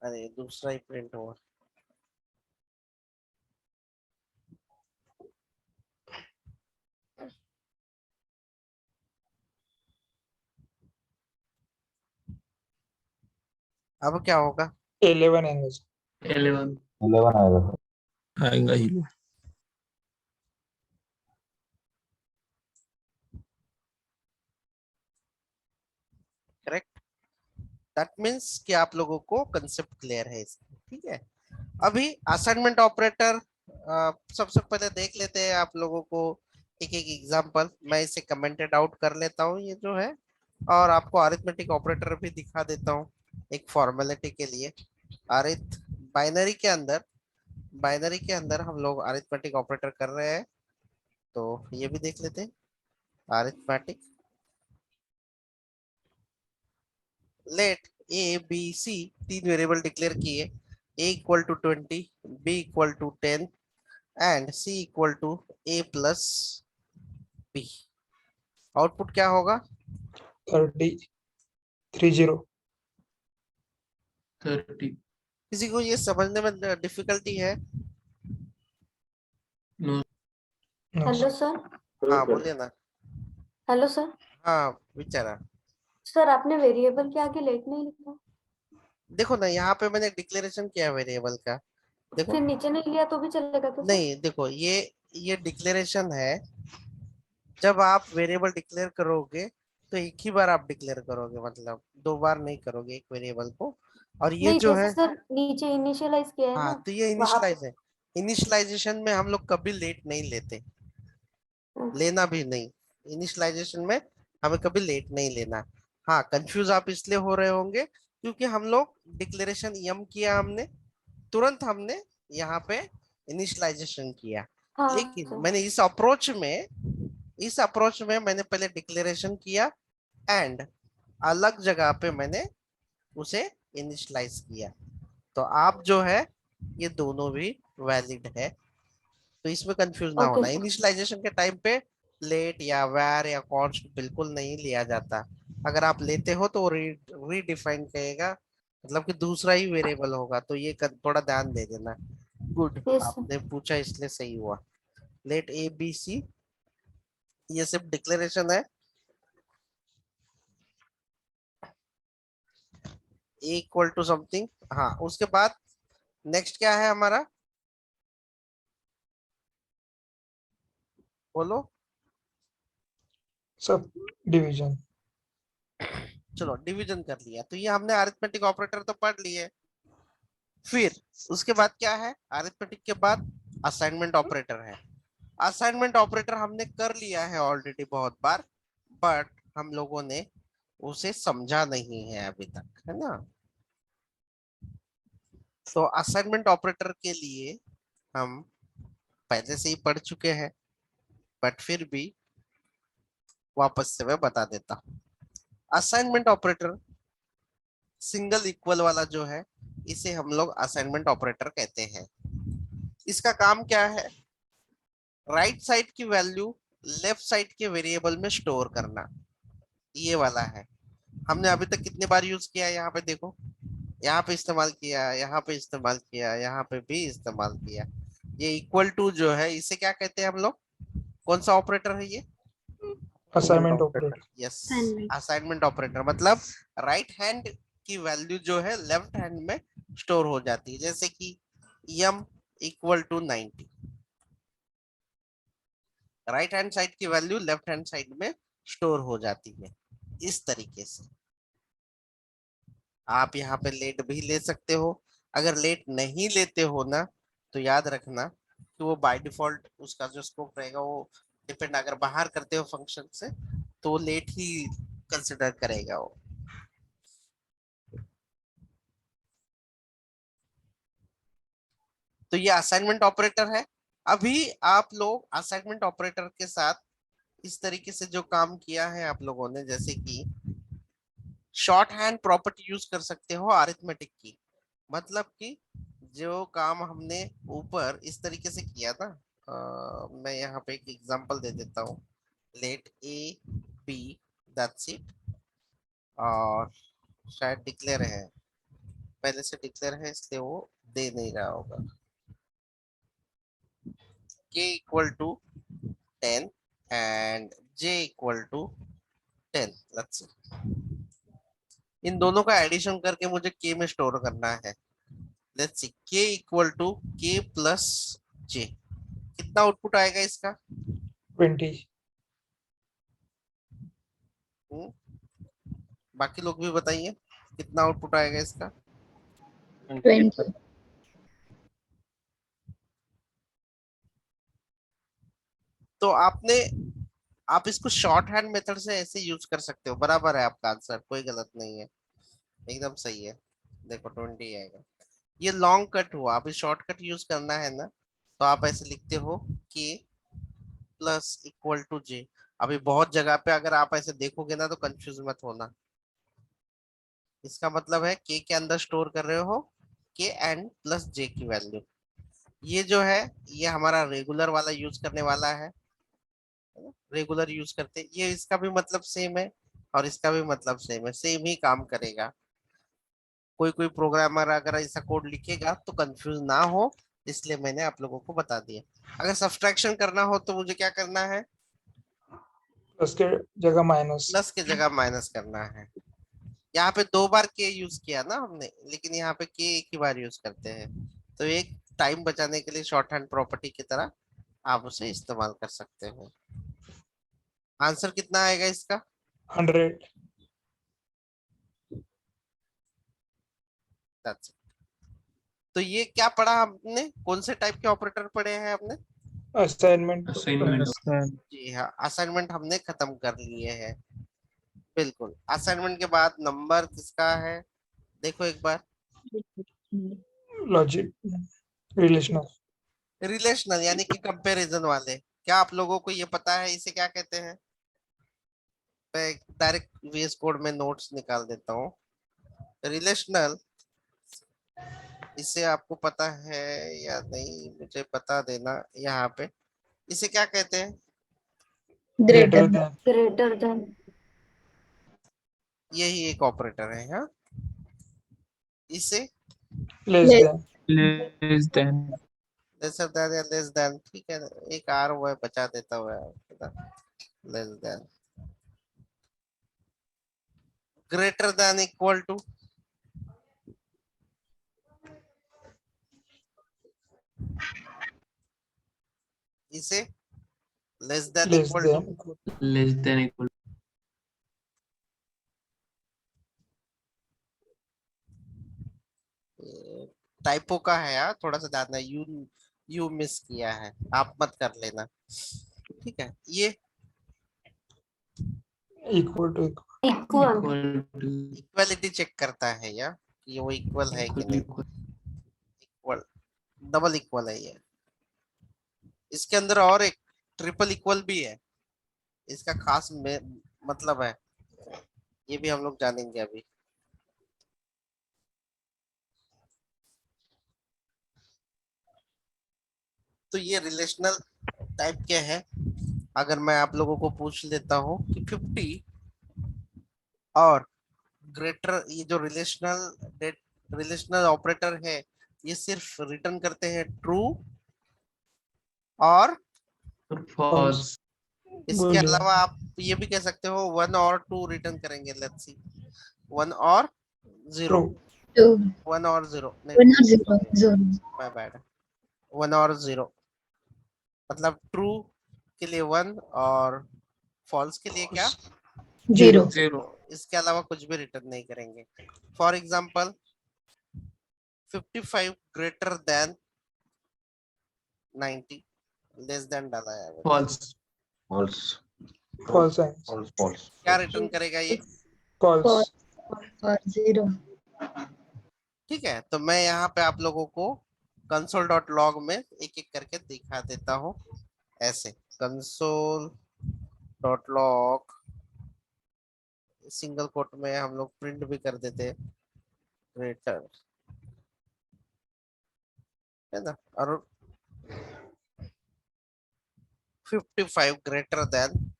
अरे दूसरा ही प्रिंट हुआ। अब क्या होगा? 11 आएंगे सर। 11 11 आएगा सर। आएगा ही। करेक्ट। दैट मीन्स कि आप लोगों को कंसेप्ट क्लियर है इसका, ठीक है। अभी असाइनमेंट ऑपरेटर सबसे पहले देख लेते हैं आप लोगों को एक एक एग्जांपल। मैं इसे कमेंटेड आउट कर लेता हूँ ये जो है, और आपको अरिथमेटिक ऑपरेटर भी दिखा देता हूँ एक फॉर्मेलिटी के लिए। अरिथ बाइनरी के अंदर, बाइनरी के अंदर हम लोग अरिथमेटिक ऑपरेटर कर रहे हैं, तो ये भी देख लेते हैं। Arithmetic, let A B C, तीन वेरिएबल डिक्लेयर किए, a equal to 20, b equal to 10 and c equal to a plus b। Output क्या होगा? 30 30। किसी को ये समझने में डिफिकल्टी है? No. No hello sir. Sir. हाँ बोलिए ना। Hello sir. हाँ बेचारा। सर आपने वेरिएबल के आगे लेट नहीं लिखा, देखो ना, यहाँ पे मैंने डिक्लेरेशन किया वेरिएबल का, देखो। फिर नीचे नहीं लिया तो भी चलेगा क्या सर? नहीं देखो, ये डिक्लेरेशन है। जब आप वेरिएबल डिक्लेयर करोगे तो एक ही बार आप डिक्लेयर करोगे, मतलब दो बार नहीं करोगे एक वेरिएबल को। और ये नहीं, जो जैसे है, सर नीचे इनिशियलाइज किया है हाँ, ना, तो ये वहां पे। इनिशियलाइज है। इनिशियलाइजेशन में हम लोग कभी लेट नहीं लेते, लेना भी नहीं। इनिशियलाइजेशन में हमें कभी लेट नहीं लेना। हाँ, कंफ्यूज आप इसलिए हो रहे होंगे क्योंकि हम लोग डिक्लेरेशन यम किया, हमने तुरंत हमने यहाँ पे इनिशियलाइजेशन किया। हाँ लेकिन सर। मैंने इस अप्रोच में मैंने पहले डिक्लेरेशन किया एंड अलग जगह पे मैंने उसे इनिशियलाइज किया। तो आप जो है, ये दोनों भी वैलिड है, तो इसमें कंफ्यूज ना ओके होना। सर। इनिशियलाइजेशन के टाइम पे लेट या वैर या कॉन्स्ट बिल्कुल नहीं लिया जाता। अगर आप लेते हो तो रीडिफाइन कहेगा, मतलब कि दूसरा ही वेरिएबल होगा, तो ये थोड़ा ध्यान दे देना। Good, Yes, sir. आपने पूछा इसलिए सही हुआ। लेट ए बी सी, ये सिर्फ डिक्लेरेशन है। ए इक्वल टू समथिंग, हाँ उसके बाद नेक्स्ट क्या है हमारा, बोलो। Sub division. चलो डिवीजन कर लिया, तो ये हमने अरिथमेटिक ऑपरेटर तो पढ़ लिए। फिर उसके बाद क्या है, अरिथमेटिक के बाद असाइनमेंट ऑपरेटर है। असाइनमेंट ऑपरेटर हमने कर लिया है ऑलरेडी बहुत बार, बट हम लोगों ने उसे समझा नहीं है अभी तक, है ना। तो असाइनमेंट ऑपरेटर के लिए हम पहले से ही पढ़ चुके हैं, बट फिर भी वापस से मैं बता देता हूँ। असाइनमेंट ऑपरेटर सिंगल इक्वल वाला जो है, इसे हम लोग असाइनमेंट ऑपरेटर कहते हैं। इसका काम क्या है, राइट साइड की वैल्यू लेफ्ट साइड के वेरिएबल में स्टोर करना, ये वाला है। हमने अभी तक कितने बार यूज किया है, यहाँ पे देखो, यहाँ पे इस्तेमाल किया, यहाँ पे इस्तेमाल किया, यहाँ पे भी इस्तेमाल किया। ये इक्वल टू जो है, इसे क्या कहते हैं हम लोग, कौन सा ऑपरेटर है ये? Assignment operator. Yes, assignment operator. मतलब राइट हैंड की वैल्यू जो है लेफ्ट हैंड में स्टोर हो जाती है, जैसे कि m equal to 90, right hand side की वैल्यू लेफ्ट हैंड साइड में स्टोर हो जाती है। इस तरीके से आप यहाँ पे लेट भी ले सकते हो। अगर लेट नहीं लेते हो ना, तो याद रखना कि वो बाय डिफॉल्ट उसका जो स्कोप रहेगा वो डिपेंड, अगर बाहर करते हो फंक्शन से तो वो लेट ही कंसिडर करेगा वो। तो ये असाइनमेंट ऑपरेटर है। अभी आप लोग असाइनमेंट ऑपरेटर के साथ इस तरीके से जो काम किया है आप लोगों ने, जैसे कि शॉर्ट हैंड प्रॉपर्टी यूज कर सकते हो अरिथमेटिक की। मतलब कि जो काम हमने ऊपर इस तरीके से किया था, मैं यहाँ पे एक एग्जांपल दे देता हूँ। Let A B, that's it. और शायद डिक्लेयर है, पहले से डिक्लेयर है इसलिए वो दे नहीं रहा होगा। k equal to 10 and j equal to 10, let's see. इन दोनों का एडिशन करके मुझे k में स्टोर करना है। Let's see, k equal to k plus j, कितना आउटपुट आएगा इसका? 20। बाकी लोग भी बताइए कितना आउटपुट आएगा इसका? 20. तो आप इसको शॉर्ट हैंड मेथड से ऐसे यूज कर सकते हो। बराबर है आपका आंसर, कोई गलत नहीं है, एकदम सही है। देखो 20 आएगा। ये लॉन्ग कट हुआ, अभी शॉर्टकट यूज करना है ना, तो आप ऐसे लिखते हो k plus equal to j। अभी बहुत जगह पे अगर आप ऐसे देखोगे ना तो कंफ्यूज मत होना। इसका मतलब है k के अंदर स्टोर कर रहे हो k एंड प्लस j की वैल्यू। ये जो है, ये हमारा रेगुलर वाला यूज करने वाला है, रेगुलर यूज करते। ये इसका भी मतलब सेम है और इसका भी मतलब सेम है, सेम ही काम करेगा। कोई कोई प्रोग्रामर अगर ऐसा कोड लिखेगा तो कंफ्यूज ना हो, इसलिए मैंने आप लोगों को बता दिया। अगर सब्सट्रैक्शन करना हो तो मुझे क्या करना है, प्लस के जगह माइनस। प्लस के जगह माइनस करना है। यहाँ पे 2 बार के यूज किया ना हमने, लेकिन यहाँ पे के एक ही बार यूज करते हैं। तो एक टाइम बचाने के लिए शॉर्ट हैंड प्रॉपर्टी की तरह आप उसे इस्तेमाल कर सकते हो। आंसर कितना आएगा इसका? 100। That's it. तो ये क्या पढ़ा हमने, कौन से टाइप के ऑपरेटर पढ़े हैं हमने? असाइनमेंट। असाइनमेंट। जी हाँ, असाइनमेंट हमने खत्म कर लिए हैं। बिल्कुल, असाइनमेंट के बाद नंबर किसका है, देखो एक बार। Logic relational. रिलेशनल यानी कि कंपैरिजन वाले। क्या आप लोगों को ये पता है इसे क्या कहते हैं? मैं डायरेक्ट VS कोड में नोट्स निकाल देता हूँ। रिलेशनल, इसे आपको पता है या नहीं मुझे बता देना यहाँ पे। इसे क्या कहते हैं? Greater Greater. Than. greater than. यही एक ऑपरेटर है। हाँ, इसे less Less. Than. Less than. Lesser than या लेस देन, ठीक है, एक आर हुआ है बचा देता हुआ है, less than, greater than equal to, इसे less than Less equal to, than equal. Less than equal. Typo का है यार, थोड़ा सा ध्यान, यू मिस किया है, आप मत कर लेना, ठीक है। ये Equal to equal. Equal Equal to. Equality check करता है या कि वो इक्वल है कि Equal. नहीं, Equal. इक्वल, डबल इक्वल है ये। इसके अंदर और एक ट्रिपल इक्वल भी है, इसका खास मतलब है, ये भी हम लोग जानेंगे अभी। तो ये रिलेशनल टाइप क्या है, अगर मैं आप लोगों को पूछ लेता हूँ कि 50 और ग्रेटर, ये जो रिलेशनल ऑपरेटर है, ये सिर्फ रिटर्न करते हैं ट्रू और, Or false. इसके बोलिए। अलावा आप ये भी कह सकते हो 1 और 2 रिटर्न करेंगे। लेट्स सी, 1 और 0, True. 2, 1 और 0 1 or 0, 0. माय बैड, 1 और 0 मतलब ट्रू के लिए 1 और फॉल्स के लिए क्या, 0. 0. इसके अलावा कुछ भी रिटर्न नहीं करेंगे। For example 55 greater than 90, less than डाला है, False. False. False answer. False. क्या रिटर्न करेगा ये, False. Or 0. ठीक है। तो मैं यहाँ पे आप लोगों को console.log में एक एक करके दिखा देता हूँ, ऐसे console.log सिंगल कोट में हम लोग प्रिंट भी कर देते ग्रेटर, है ना, और 55 ग्रेटर देन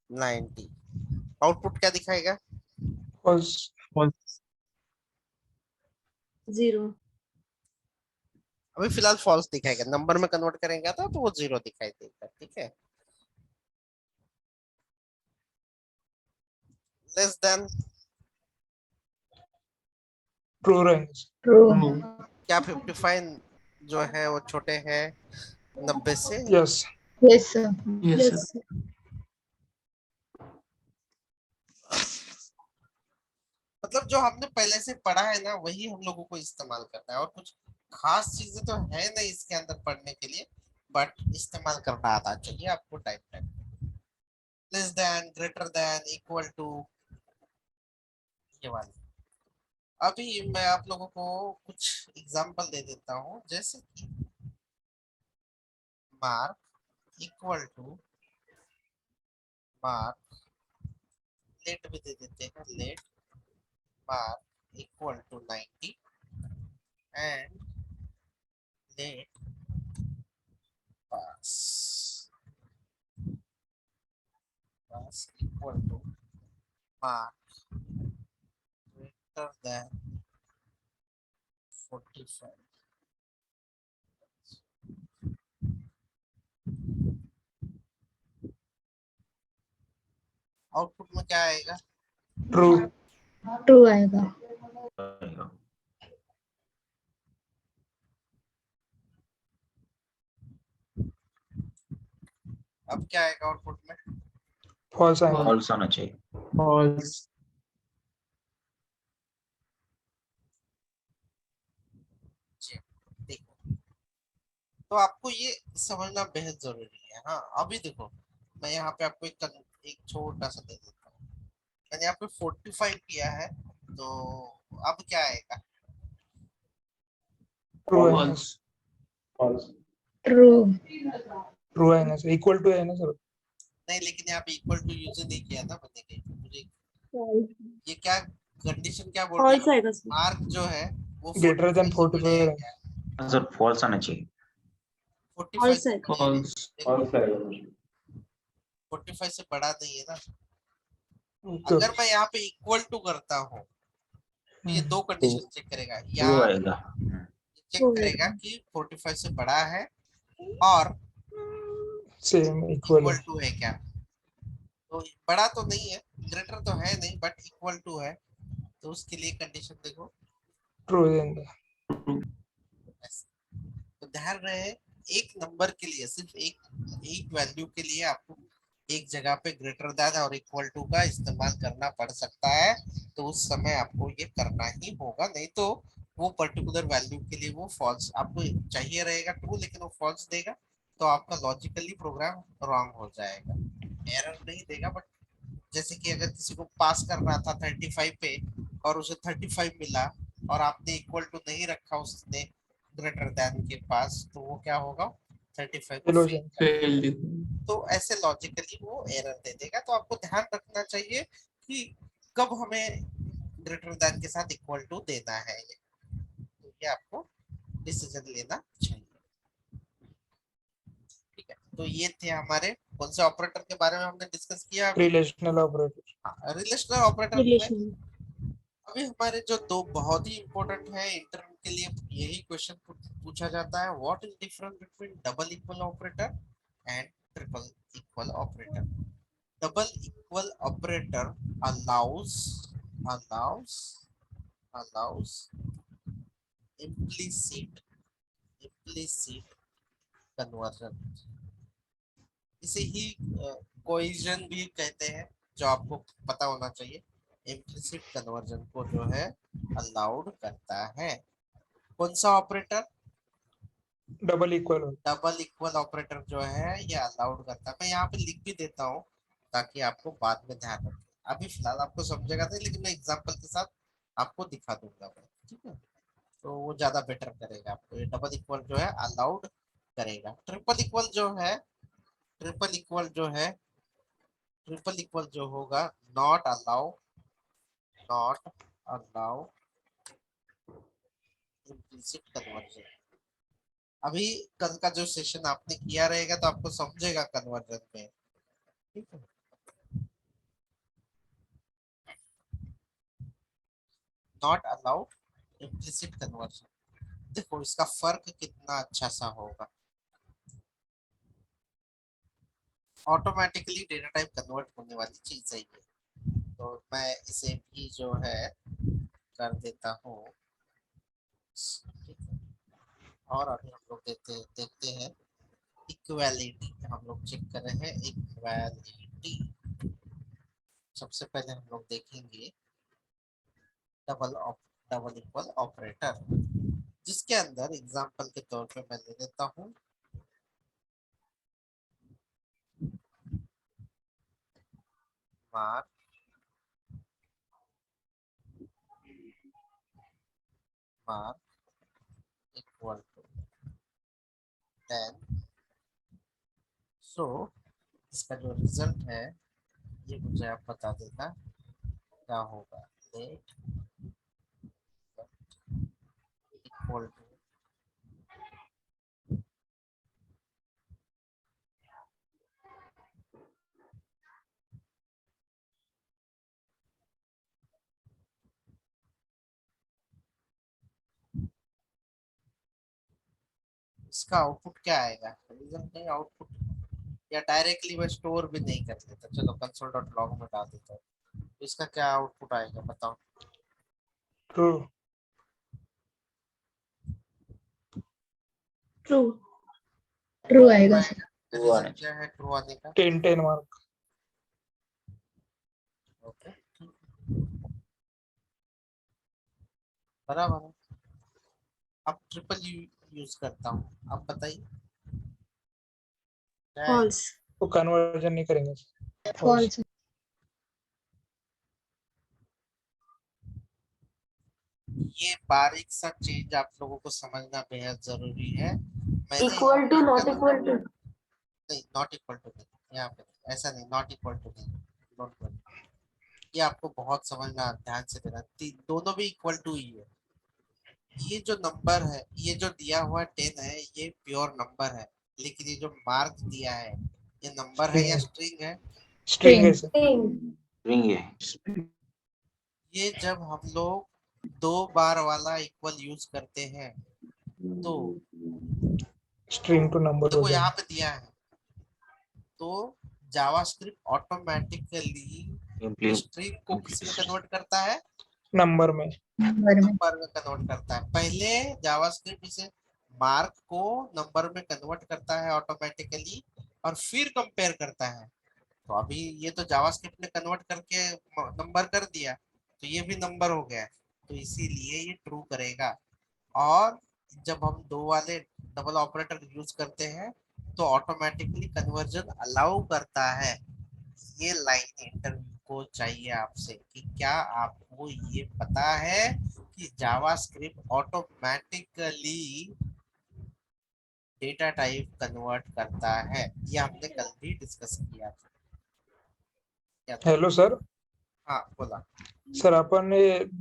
90, आउटपुट क्या दिखाएगा, False. False. 0 अभी फिलहाल फॉल्स दिखाएगा, नंबर में कन्वर्ट करेंगे तो वो 0 दिखाई देगा, ठीक है। लेस देन, True रहेंगे. True. True. क्या 55 जो है वो छोटे हैं 90 से, Yes. Yes, sir. Yes, sir. मतलब जो हमने पहले से पढ़ा है ना वही हम लोगों को इस्तेमाल करना है, और कुछ खास चीजें तो है नहीं इसके अंदर पढ़ने के लिए, बट इस्तेमाल करना आता चाहिए आपको type type, less than, greater than, equal to, ये वाले। अभी मैं आप लोगों को कुछ एग्जांपल दे देता हूँ, जैसे कि mark equal to mark, let भी दे देते हैं, let mark equal to 90 and let pass equal to mark greater than 45. Output में क्या आएगा, True. True आएगा. अब क्या आएगा आउटपुट में, False आएगा. False आना चाहिए. False. देखो तो आपको ये समझना बेहद जरूरी है। हाँ अभी देखो मैं यहाँ पे आपको एक छोटा सा दे देता हूँ, मैंने यहाँ पे 45 किया है, तो अब क्या आएगा, True आएगा. False. False. True. True आएगा sir. Equal to है ना sir. नहीं लेकिन यहाँ पे इक्वल टू यूज नहीं किया था मैंने कहीं पे, मुझे ये क्या कंडीशन क्या बोल रही है, मार्क जो है वो Greater than 45 से बड़े 45 है है. क्या? Sir, false आना चाहिए. 45 से बड़े है। False. देखो, 45 से बड़ा नहीं है ना। Okay. अगर मैं यहाँ पे इक्वल टू करता हूँ तो ये दो कंडीशन चेक करेगा, या True आएगा. चेक करेगा कि 45 से बड़ा है और सेम इक्वल इक्वल टू है क्या। तो बड़ा तो नहीं है, ग्रेटर तो है नहीं, बट इक्वल टू है, तो उसके लिए कंडीशन देखो ट्रू देंगे। तो ध्यान रहे एक नंबर के लिए सिर्फ एक वैल्यू के लिए आपको एक जगह पे ग्रेटर देन और इक्वल टू का इस्तेमाल करना पड़ सकता है, तो उस समय आपको ये करना ही होगा, नहीं तो वो पर्टिकुलर वैल्यू के लिए वो फॉल्स आपको चाहिए रहेगा ट्रू, लेकिन वो फॉल्स देगा तो आपका लॉजिकली प्रोग्राम रॉन्ग हो जाएगा, एरर नहीं देगा। बट जैसे कि अगर किसी को पास करना था 35 पे और उसे 35 मिला और आपने इक्वल टू नहीं रखा उसने ग्रेटर देन के पास, तो वो क्या होगा 35 को फेल हो fail जाएगा। कर फेल देगा। तो ऐसे लॉजिकली वो एरर दे देगा, तो आपको ध्यान रखना चाहिए कि कब हमें ग्रेटर देन के साथ इक्वल टू देना है, ये आपको डिसीजन लेना चाहिए। ठीक है, तो ये थे हमारे कौन से ऑपरेटर के बारे में हमने डिस्कस किया। Relational operator. रिलेशनल ऑपरेटर में रिलेशन अभी हमारे जो दो बहुत ही इंपॉर्टेंट है इंटरव्यू के लिए, यही क्वेश्चन पूछा जाता है, what is difference between double equal operator and triple equal operator. Double equal operator allows allows implicit conversion, इसे ही कोहेजन भी कहते हैं, जो आपको पता होना चाहिए। इम्प्लिसिट कन्वर्जन को जो है अलाउड करता है कौन सा operator, double equal double equal operator जो है ये अलाउड करता है। मैं यहाँ पे लिख भी देता हूँ ताकि आपको बाद में ध्यान रखें, अभी फिलहाल आपको समझेगा नहीं, लेकिन मैं एग्जांपल के साथ आपको दिखा दूंगा मैं, ठीक है, तो वो ज्यादा बेटर करेगा आपको। ये डबल इक्वल जो है अलाउड करेगा। ट्रिपल इक्वल जो है, ट्रिपल इक्वल जो है, ट्रिपल इक्वल जो होगा नॉट अलाउ इम्प्लिसिट कन्वर्जन। अभी कल का जो सेशन आपने किया रहेगा तो आपको समझेगा कन्वर्जन में, ठीक है। नॉट अलाउड इम्प्लिसिट कन्वर्जन, देखो इसका फर्क कितना अच्छा सा होगा। ऑटोमेटिकली डेटा टाइप कन्वर्ट होने वाली चीज है ये, तो मैं इसे भी जो है कर देता हूँ, ठीक है। और अभी हम लोग देखते हैं इक्वालिटी, हम लोग चेक कर रहे हैं इक्वालिटी। सबसे पहले हम लोग देखेंगे डबल इक्वल ऑपरेटर, जिसके अंदर एग्जांपल के तौर पे मैं ले लेता हूँ मार्क इक्वल टू 10। सो इसका जो रिजल्ट है ये मुझे आप बता देना क्या होगा। लेट इक्वल टू इसका आउटपुट क्या आएगा, रिजल्ट नहीं आउटपुट, या डायरेक्टली मैं स्टोर भी नहीं कर लेता, चलो console.log में डाल देता हूँ, तो इसका क्या आउटपुट आएगा बताओ। ट्रू ट्रू ट्रू आएगा सर। रीजन क्या है ट्रू आने का। 10 मार्क। ओके बराबर है। अब ट्रिपल यूज करता हूँ, अब बताइए फॉल्स वो कन्वर्जन नहीं करेंगे। फॉल्स ये बारीक सा चेंज आप लोगों को समझना बेहद जरूरी है। मैंने equal to not equal to, नहीं नॉट इक्वल टू नहीं, यहाँ पे ऐसा नहीं, नॉट इक्वल टू नहीं, डोंट वरी, ये आपको बहुत समझना, ध्यान से देना, दोनों भी इक्वल टू ही है। ये जो नंबर है, ये जो दिया हुआ 10 है, ये प्योर नंबर है, लेकिन ये जो मार्क दिया है ये नंबर है या स्ट्रिंग है। स्ट्रिंग है सर। स्ट्रिंग रिंग है। ये जब हम लोग 2 बार वाला इक्वल यूज करते हैं तो स्ट्रिंग टू नंबर हो देखो यहाँ जाएगा। पे दिया है, तो जावास्क्रिप्ट ऑटोमेटिकली स्ट्रिंग को किस में कन्वर्ट करता है, नंबर में। नंबर में। नंबर में कन्वर्ट करता है। पहले जावास्क्रिप्ट इसे मार्क को नंबर में कन्वर्ट करता है ऑटोमेटिकली और फिर कंपेयर करता है। तो अभी ये तो जावास्क्रिप्ट ने कन्वर्ट करके नंबर कर दिया, तो ये भी नंबर हो गया, तो इसीलिए ये ट्रू करेगा। और जब हम दो वाले डबल ऑपरेटर यूज करते हैं तो ऑटोमेटिकली कन्वर्जन अलाउ करता है। ये लाइन इंटरव्यू को चाहिए आपसे कि क्या आपको ये पता है कि JavaScript automatically data type convert करता है। ये हमने कल भी डिस्कस किया था। क्या था? Hello sir. हाँ बोला। सर अपन ने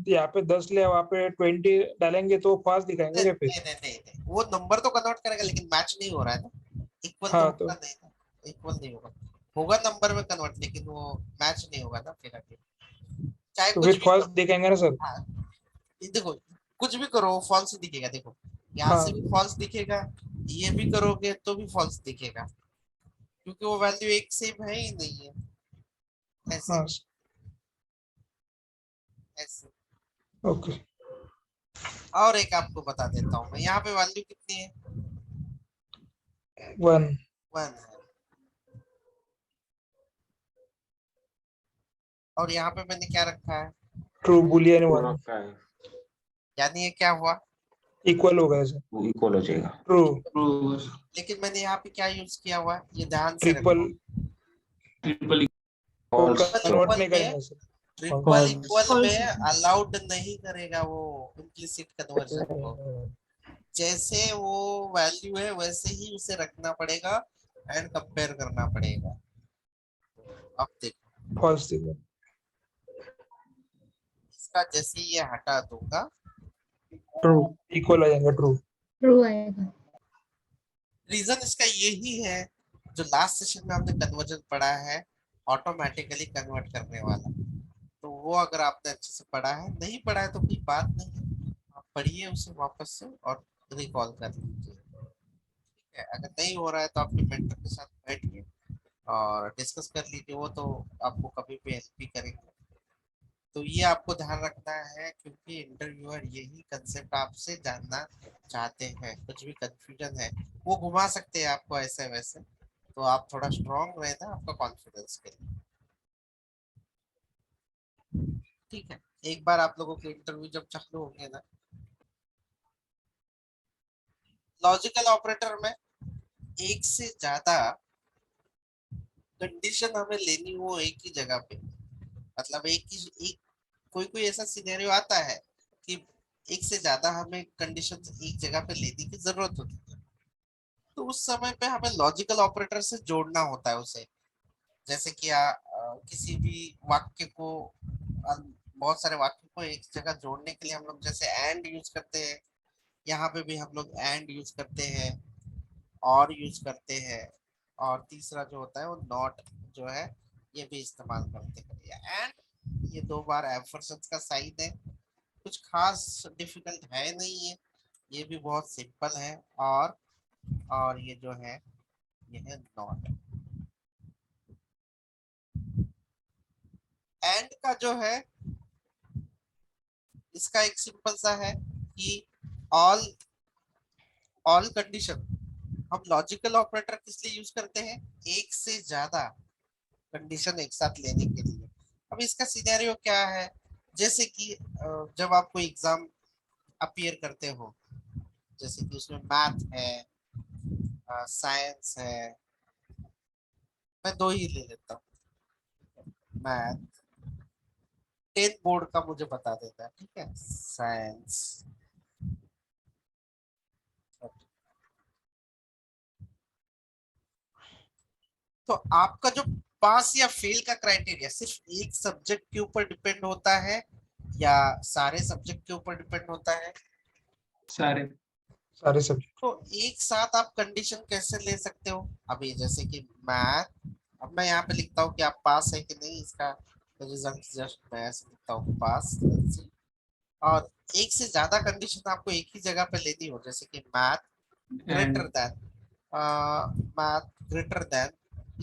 यहाँ पे 10 लिया, वहाँ पे 20 डालेंगे तो फॉल्स दिखाएंगे क्या फिर? नहीं, वो नंबर तो कन्वर्ट करेगा लेकिन मैच नहीं हो रहा है ना, इक्वल तो हाँ होगा नहीं ना, इक्वल नहीं होगा, होगा नंबर में कन्वर्ट लेकिन वो मैच नहीं होगा ना फिर आगे, चाहे तो कुछ फिर भी फॉल्स करो। दिखाएंगे ना सर? हाँ, ये देखो कुछ भी करो फॉल्स दिखेगा। देखो यहाँ हाँ से भी फॉल्स दिखेगा, ये भी करोगे तो भी फॉल्स दिखेगा, क्योंकि वो वैल्यू एक सेम है ही नहीं है। ऐसे हाँ। ऐसे। ओके। और एक आपको बता देता हूँ मैं, यहाँ पे वैल्यू कितनी है, 1। 1 है। और यहाँ पे मैंने क्या रखा है, ट्रू बुलियन 1 यानी ये क्या हुआ, इक्वल हो गया सर। इक्वल हो जाएगा। ट्रू। ट्रू। लेकिन मैंने यहाँ पे क्या यूज किया हुआ है, ये ध्यान से ट्रिपल रखो। ट्रिपल को फॉल्स कन्वर्ट नहीं में करेंगे सर। Triple False. इक्वल में अलाउड नहीं करेगा वो इम्प्लिसिट कन्वर्जन को। जैसे वो वैल्यू है वैसे ही उसे रखना पड़ेगा एंड कंपेयर करना पड़ेगा। अब देखो फॉल्स दिखा। इसका जैसे ये हटा दूंगा, ट्रू इक्वल आ जाएगा। ट्रू। ट्रू आएगा। रीजन इसका यही है जो लास्ट सेशन में हमने कन्वर्जन पढ़ा है, ऑटोमेटिकली कन्वर्ट करने वाला। तो वो अगर आपने अच्छे से पढ़ा है, नहीं पढ़ा है तो कोई बात नहीं है, आप पढ़िए उसे वापस से और रिकॉल कर लीजिए। ठीक है, अगर नहीं हो रहा है तो आपके मेंटर के साथ बैठिए और डिस्कस कर लीजिए, वो तो आपको कभी भी हेल्प भी करेंगे। तो ये आपको ध्यान रखना है क्योंकि इंटरव्यूअर यही कंसेप्ट आपसे जानना चाहते हैं। कुछ भी कंफ्यूजन है वो घुमा सकते हैं आपको ऐसे वैसे, तो आप थोड़ा स्ट्रांग रहना आपका कॉन्फिडेंस के लिए। ठीक है, एक बार आप लोगों के इंटरव्यू जब चालू होंगे ना, लॉजिकल ऑपरेटर में एक से ज्यादा कंडीशन हमें लेनी हो एक ही जगह पे, मतलब एक कोई कोई ऐसा सिनेरियो आता है कि एक से ज्यादा हमें कंडीशन एक जगह पे लेने की जरूरत होती है, तो उस समय पे हमें लॉजिकल ऑपरेटर से जोड़ना होता है उसे। जैसे कि किसी भी वाक्य को बहुत सारे वाक्य को एक जगह जोड़ने के लिए हम लोग जैसे एंड यूज करते हैं, यहाँ पे भी हम लोग एंड यूज करते हैं और यूज करते हैं, और तीसरा जो होता है वो नॉट जो है ये भी इस्तेमाल करते हैं। एंड ये दो बार एम्फरसेस का साइन है, कुछ खास डिफिकल्ट है नहीं है, ये भी बहुत सिंपल है। और ये जो है ये है नॉट। एंड का जो है इसका एक सिंपल सा है कि ऑल ऑल कंडीशन, हम लॉजिकल ऑपरेटर किस लिए यूज करते हैं, एक से ज्यादा कंडीशन एक साथ लेने के लिए। अब इसका सिनेरियो क्या है, जैसे कि जब आप कोई एग्जाम अपीयर करते हो, जैसे कि उसमें मैथ है, साइंस है, मैं दो ही ले लेता हूँ, मैथ 10 बोर्ड का मुझे बता देता है, ठीक है, साइंस। तो आपका जो पास या फेल का क्राइटेरिया सिर्फ एक सब्जेक्ट के ऊपर डिपेंड होता है या सारे सब्जेक्ट के ऊपर डिपेंड होता है। सारे सारे सब्जेक्ट। तो एक साथ आप कंडीशन कैसे ले सकते हो, अभी जैसे कि मैथ, अब मैं यहाँ पे लिखता हूँ कि आप पास है कि नहीं, इसका रिजल्ट जस्ट मैं ऐसे लिखता हूँ पास, और एक से ज्यादा कंडीशन आपको एक ही जगह पे लेनी हो, जैसे कि math greater And than, math greater than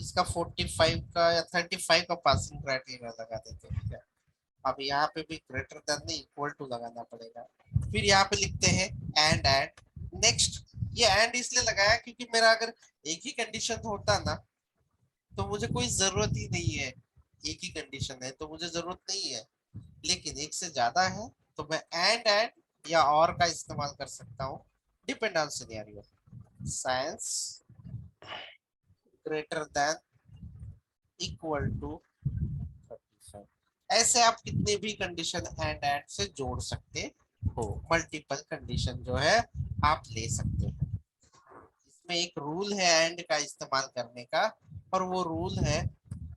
इसका 45 का या 35 का पासिंग क्राइटेरिया लगा देते हैं, ठीक है। अब यहाँ पे भी ग्रेटर देन नहीं इक्वल टू लगाना पड़ेगा। फिर यहाँ पे लिखते हैं एंड नेक्स्ट। ये एंड इसलिए लगाया क्योंकि मेरा अगर एक ही कंडीशन होता ना तो मुझे कोई जरूरत ही नहीं है, एक ही कंडीशन है तो मुझे जरूरत नहीं है। लेकिन एक से ज्यादा है तो मैं एंड या और का इस्तेमाल कर सकता हूँ, depend on scenario. Science greater than equal to 35। ऐसे आप कितने भी कंडीशन एंड से जोड़ सकते हो, मल्टीपल कंडीशन जो है आप ले सकते हैं। इसमें एक रूल है एंड का इस्तेमाल करने का, और वो रूल है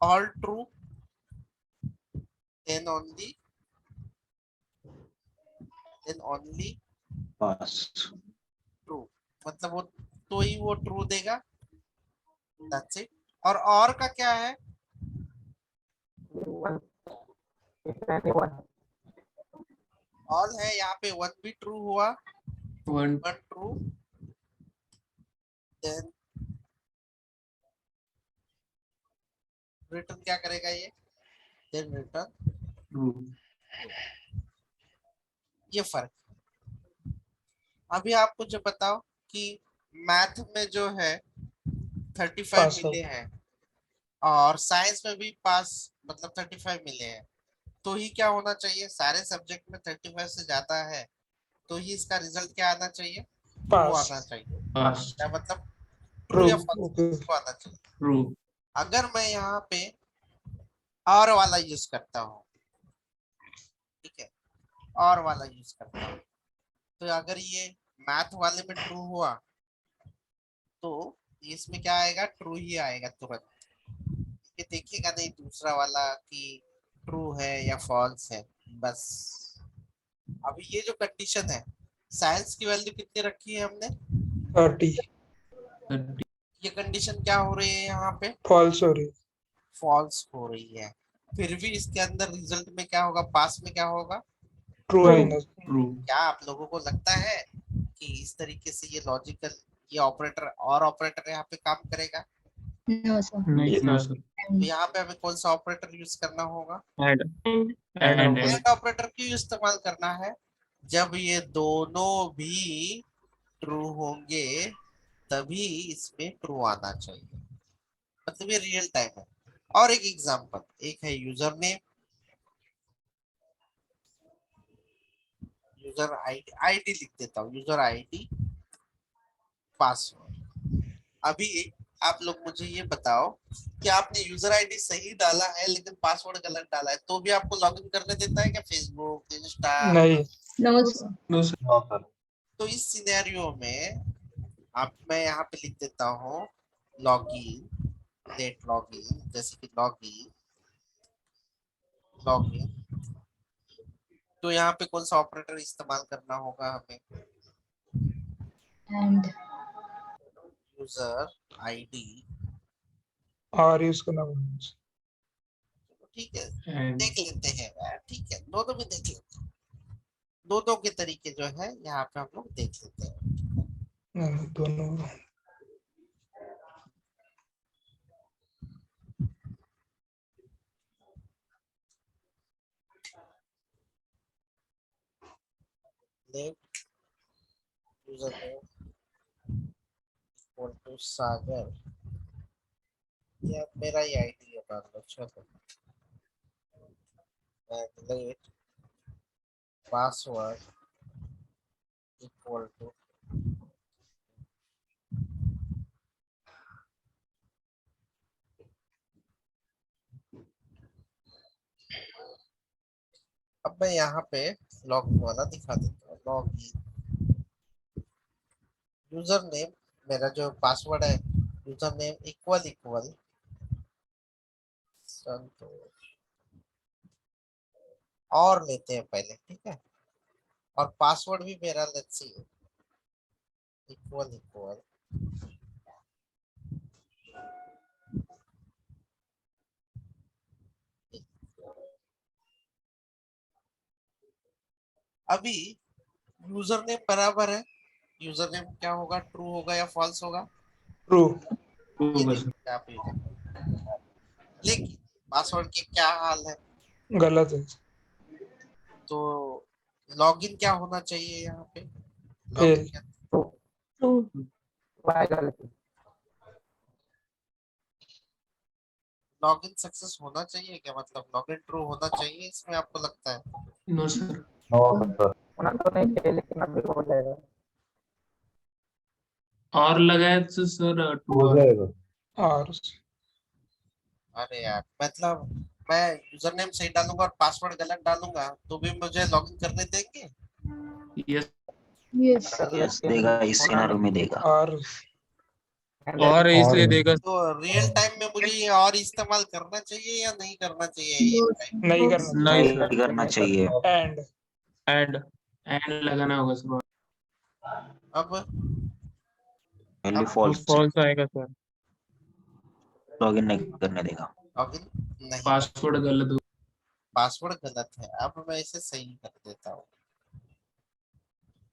all true then only Pass. true, मतलब वो तो ही वो ट्रू देगा, दैट्स इट। और का क्या है, ऑल है यहाँ पे, वन भी ट्रू हुआ, one one true, then return क्या करेगा ये, देन रिटर्न। true. ये फर्क। अभी आप मुझे बताओ कि मैथ में जो है 35 पास हो। मिले हैं और साइंस में भी पास मतलब 35 मिले हैं, तो ही क्या होना चाहिए, सारे सब्जेक्ट में 35 से ज्यादा है तो ही इसका रिजल्ट क्या आना चाहिए, ट्रू पास। आना चाहिए। Pass. क्या मतलब, ट्रू ट्रू। या ओके। फॉल्स आना चाहिए। True. अगर मैं यहाँ पे और वाला यूज करता हूँ, ठीक है, और वाला यूज करता हूँ, तो अगर ये मैथ वाले में ट्रू हुआ तो इसमें क्या आएगा, ट्रू ही आएगा तुरंत। ये देखिएगा नहीं दूसरा वाला कि ट्रू है या फॉल्स है, बस। अभी ये जो कंडीशन है, साइंस की वैल्यू कितनी रखी है हमने, 30 30. ये कंडीशन क्या हो रही है यहाँ पे, फॉल्स हो रही। फॉल्स हो रही है। फिर भी इसके अंदर रिजल्ट में क्या होगा, पास में क्या होगा, ट्रू True. आएगा। True. क्या आप लोगों को लगता है कि इस तरीके से ये लॉजिकल, ये ऑपरेटर और ऑपरेटर यहाँ पे काम करेगा, No, sir. No, sir. तो यहाँ पे हमें कौन सा ऑपरेटर यूज करना होगा, And एंड and ऑपरेटर क्यों इस्तेमाल करना है, जब ये दोनों भी ट्रू होंगे तभी इसमें ट्रू आना चाहिए, मतलब ये रियल टाइम है। और एक एग्जांपल, एक है user name, user ID, ID लिख देता हूँ, यूजर आईडी, पासवर्ड। अभी आप लोग मुझे ये बताओ कि आपने यूजर आईडी सही डाला है लेकिन पासवर्ड गलत डाला है, तो भी आपको लॉगिन करने देता है क्या फेसबुक, इंस्टा? नहीं। No, sir. no, sir. No, sir. तो इस सिनेरियो में आप, मैं यहाँ पे लिख देता हूँ लॉगिन, लेट लॉगिन, जैसे कि लॉगिन लॉगिन, तो यहाँ पे कौन सा ऑपरेटर इस्तेमाल करना होगा हमें, And यूजर आईडी, और यूज करना पड़ेगा। ठीक है, And देख लेते हैं यार, ठीक है, दोनों भी देख लेते हैं, दोनों के तरीके जो है यहाँ पे हम लोग देख लेते हैं। नहीं, दोनों। Let user name equal to Sagar, ये अब मेरा ही आईडी है, मान लो, चलो, and let password equal to, अब मैं यहाँ पे लॉगिन वाला दिखा देता हूँ, लॉगिन, यूजर नेम, मेरा जो पासवर्ड है यूजर नेम इक्वल इक्वल संतोष, और लेते हैं पहले, ठीक है, और पासवर्ड भी मेरा लेट्स सी इक्वल इक्वल अभी यूजर नेम बराबर है, यूजर नेम क्या होगा, ट्रू होगा या फॉल्स होगा? ट्रू। होगा सर। आप लेकिन पासवर्ड की क्या हाल है? गलत है। तो लॉगिन क्या होना चाहिए यहाँ पे? फेल। लॉगिन क्या, लॉगिन सक्सेस होना चाहिए क्या, मतलब लॉगिन ट्रू होना चाहिए इसमें आपको लगता है? No sir. और लगाए तो सर ट्रू और अरे यार, मतलब मैं यूजर नेम सही डालूंगा और पासवर्ड गलत डालूंगा तो भी मुझे लॉगिन करने देंगे? यस। Yes. यस देगा, इस सिनेरियो में देगा। और इसलिए देगा। तो रियल टाइम में मुझे ये और इस्तेमाल करना चाहिए या नहीं करना चाहिए ये No. टाइम? नहीं No. करना नहीं नहीं सर। करना चाहिए। एंड एंड लगाना होगा सर। अब वैल्यू अब फॉल्स, फॉल्स आएगा सर। लॉगिन नहीं करने देगा। लॉगिन नहीं, पासवर्ड गलत हो। पासवर्ड गलत है, अब मैं इसे सही कर देता हूँ।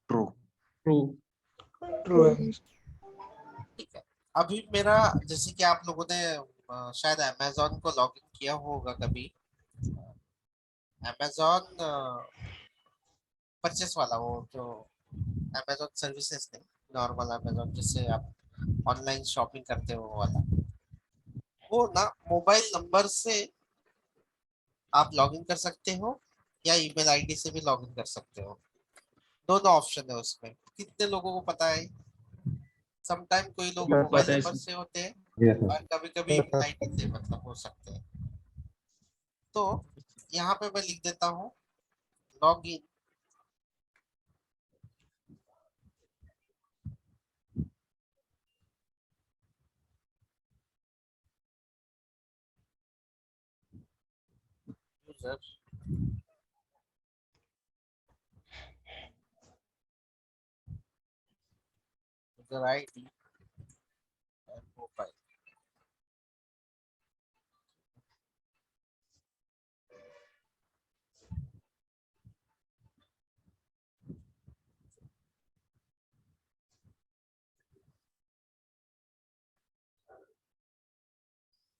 ट्रू। ट्रू। ट्रू है। ठीक है, अभी मेरा, जैसे कि आप लोगों ने शायद अमेजोन को लॉगिन किया होगा कभी, अमेजोन परचेस वाला, वो जो अमेजोन सर्विसेज नहीं, नॉर्मल अमेजोन जिससे आप ऑनलाइन शॉपिंग करते हो वो वाला, वो ना मोबाइल नंबर से आप लॉगिन कर सकते हो या ईमेल आईडी से भी लॉगिन कर सकते हो। दोनों ऑप्शन है उसमें। कितने लोगों को पता है? समटाइम कोई लोग मोबाइल पता है नंबर सर। से होते हैं और कभी कभी ईमेल आईडी से मतलब हो सकते हैं। तो यहाँ पे मैं लिख देता हूँ login user user ID and mobile.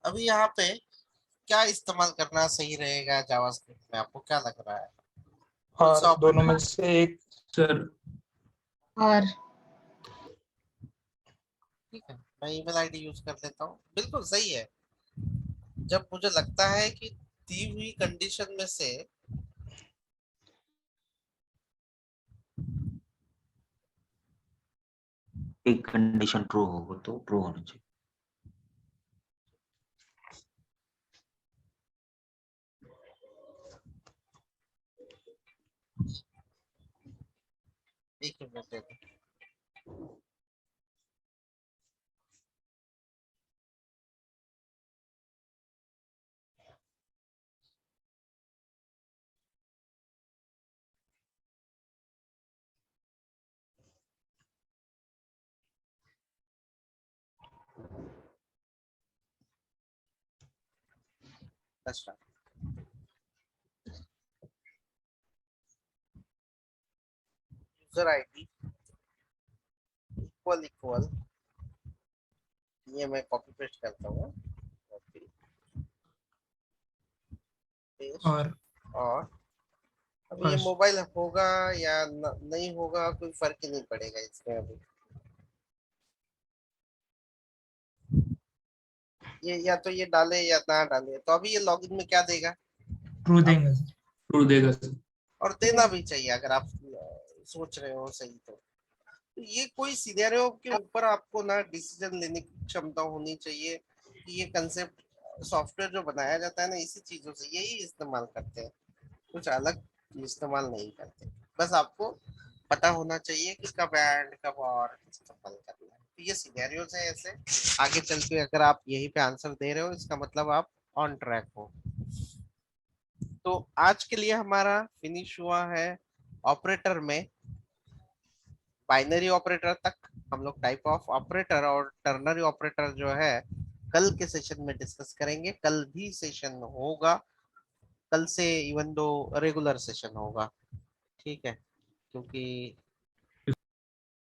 अभी यहाँ पे क्या इस्तेमाल करना सही रहेगा जावास्क्रिप्ट में, आपको क्या लग रहा है? कौन सा और दोनों ऑपरेटर? में से एक। Sir R. ठीक है, मैं ईमेल आईडी यूज कर लेता हूँ, बिल्कुल सही है। जब मुझे लगता है कि दी हुई कंडीशन में से एक कंडीशन ट्रू हो तो ट्रू होना चाहिए। एक मिनट दे दो। अच्छा, यूजर आईडी इक्वल इक्वल, ये मैं कॉपी पेस्ट करता हूँ, कॉपी पेस्ट। और और अब ये बस। मोबाइल होगा या नहीं होगा कोई फर्क ही नहीं पड़ेगा इसमें। अभी ये या तो ये डाले या ना डाले, तो अभी ये लॉगिन में क्या देगा? ट्रू देंगे सर। ट्रू देगा सर। और देना भी चाहिए अगर आप सोच रहे हो सही तो ये कोई सिनेरियो के ऊपर आपको ना डिसीजन लेने की क्षमता होनी चाहिए कि ये कंसेप्ट सॉफ्टवेयर जो बनाया जाता है ना इसी चीजों से यही इस्तेमाल करते हैं, कुछ अलग इस्तेमाल नहीं करते। बस आपको पता होना चाहिए कि कब एंड कब और इस्तेमाल करना है। तो ये सिनेरियोज है ऐसे। आगे चल के अगर आप यही पे आंसर दे रहे हो इसका मतलब आप ऑन ट्रैक हो। तो आज के लिए हमारा फिनिश हुआ है ऑपरेटर में, बाइनरी ऑपरेटर तक हम लोग टाइप ऑफ ऑपरेटर और टर्नरी ऑपरेटर जो है कल के सेशन में डिस्कस करेंगे। कल भी सेशन होगा, कल से इवन दो रेगुलर सेशन होगा, ठीक है। क्योंकि